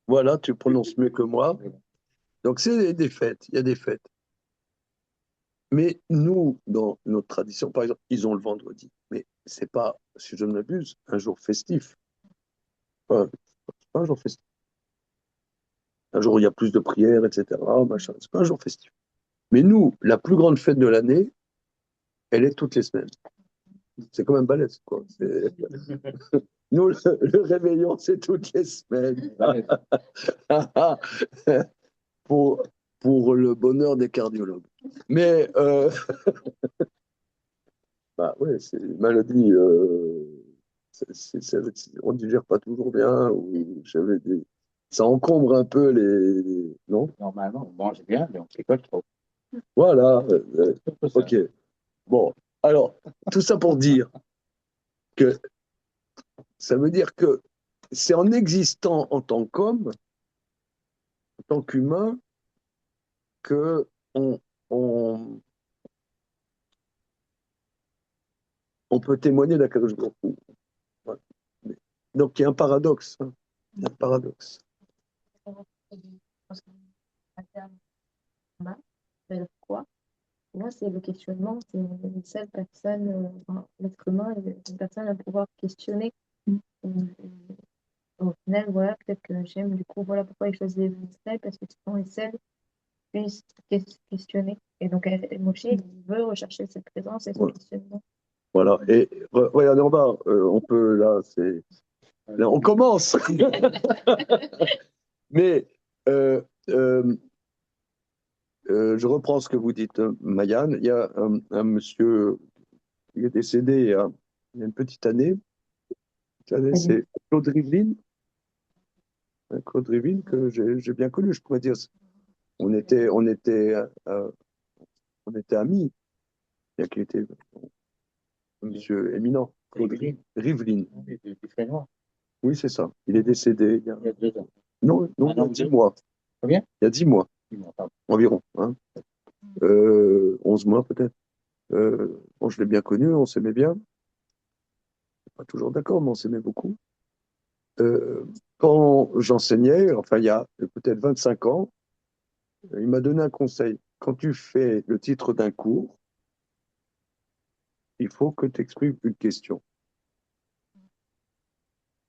S1: Voilà, tu prononces mieux que moi. Donc, c'est des fêtes, il y a des fêtes. Mais nous, dans notre tradition, par exemple, ils ont le vendredi. Mais c'est pas, si je ne m'abuse, un jour festif. Enfin, c'est pas un jour festif. Un jour où il y a plus de prières, etc. Machin. C'est pas un jour festif. Mais nous, la plus grande fête de l'année, elle est toutes les semaines. C'est quand même balèze, quoi. Nous, le réveillon, c'est toutes les semaines. pour le bonheur des cardiologues. Mais, bah ouais, c'est une maladie, on ne digère pas toujours bien, ou ça encombre un peu les. Non?
S2: Normalement, on mange bien, mais on picole trop.
S1: Voilà, ok. Bon, alors, tout ça pour dire que ça veut dire que c'est en existant en tant qu'homme, en tant qu'humain, que on, on peut témoigner d'Akadosh Baruch Hu. Ouais. Donc il y a un paradoxe. Hein. Il y a un paradoxe.
S4: Pourquoi? Moi, c'est le questionnement, c'est une seule personne, enfin, l'être humain est une personne à pouvoir questionner. Au final, voilà, peut-être que j'aime, du coup, voilà pourquoi il choisit Israël, parce que sinon, les seuls puissent questionner. Et donc, Moshe, il veut rechercher cette présence et ce questionnement.
S1: Voilà. Et regardez en bas, on peut, là, là, on commence. Mais je reprends ce que vous dites, Mayan. Il y a un monsieur qui est décédé il y a une petite année. C'est Claude Rivlin. Claude Rivlin, que j'ai bien connu, je pourrais dire. On était amis. Il y a qui était un monsieur éminent. Claude Rivlin. Oui, c'est ça. Il est décédé il y a 2 ans. Non, il y a 10 mois.
S2: Combien?
S1: Il y a 10 mois.
S2: 10 mois, pardon.
S1: Environ. Hein. 11 mois peut-être. Bon, je l'ai bien connu, on s'aimait bien. Pas toujours d'accord, mais on s'aimait beaucoup. Quand j'enseignais, enfin il y a peut-être 25 ans, il m'a donné un conseil. Quand tu fais le titre d'un cours, il faut que tu exprimes une question.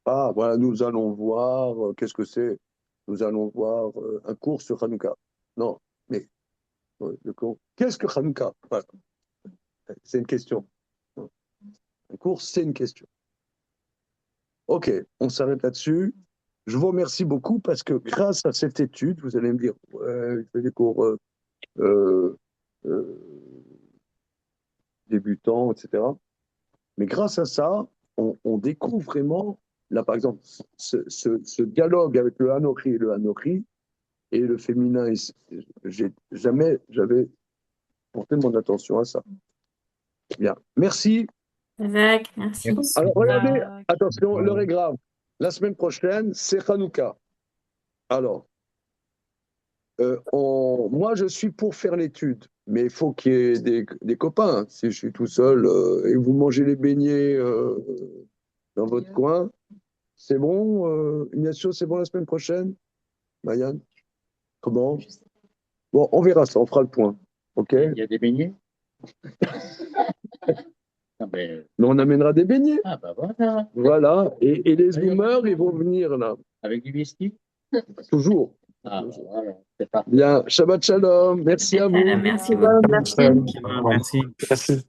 S1: Ah, voilà, nous allons voir, qu'est-ce que c'est? Nous allons voir un cours sur Hanouka. Non, mais qu'est-ce que Hanouka? Voilà. C'est une question. Un cours, c'est une question. Ok, on s'arrête là-dessus. Je vous remercie beaucoup parce que grâce à cette étude, vous allez me dire, ouais, je fais des cours débutants, etc. Mais grâce à ça, on découvre vraiment, là par exemple, ce dialogue avec le Hanochi et le féminin. J'avais porté mon attention à ça. Bien, merci.
S5: Zach, merci.
S1: Alors regardez, attention, l'heure est grave. La semaine prochaine, c'est Hanouka. Alors, moi, je suis pour faire l'étude, mais il faut qu'il y ait des copains. Si je suis tout seul et vous mangez les beignets dans votre coin, c'est bon Ignacio, c'est bon la semaine prochaine? Mayan? Comment? Bon, on verra ça, on fera le point. OK?
S2: Il y a des beignets? Ah ben...
S1: Mais on amènera des beignets.
S2: Ah bah voilà.
S1: Voilà, et les humeurs, ils vont venir là.
S2: Avec du whisky?
S1: Toujours.
S2: Ah bah voilà, c'est parfait.
S1: Bien, Shabbat Shalom, merci à vous.
S5: Merci beaucoup.
S6: Merci.
S1: Merci.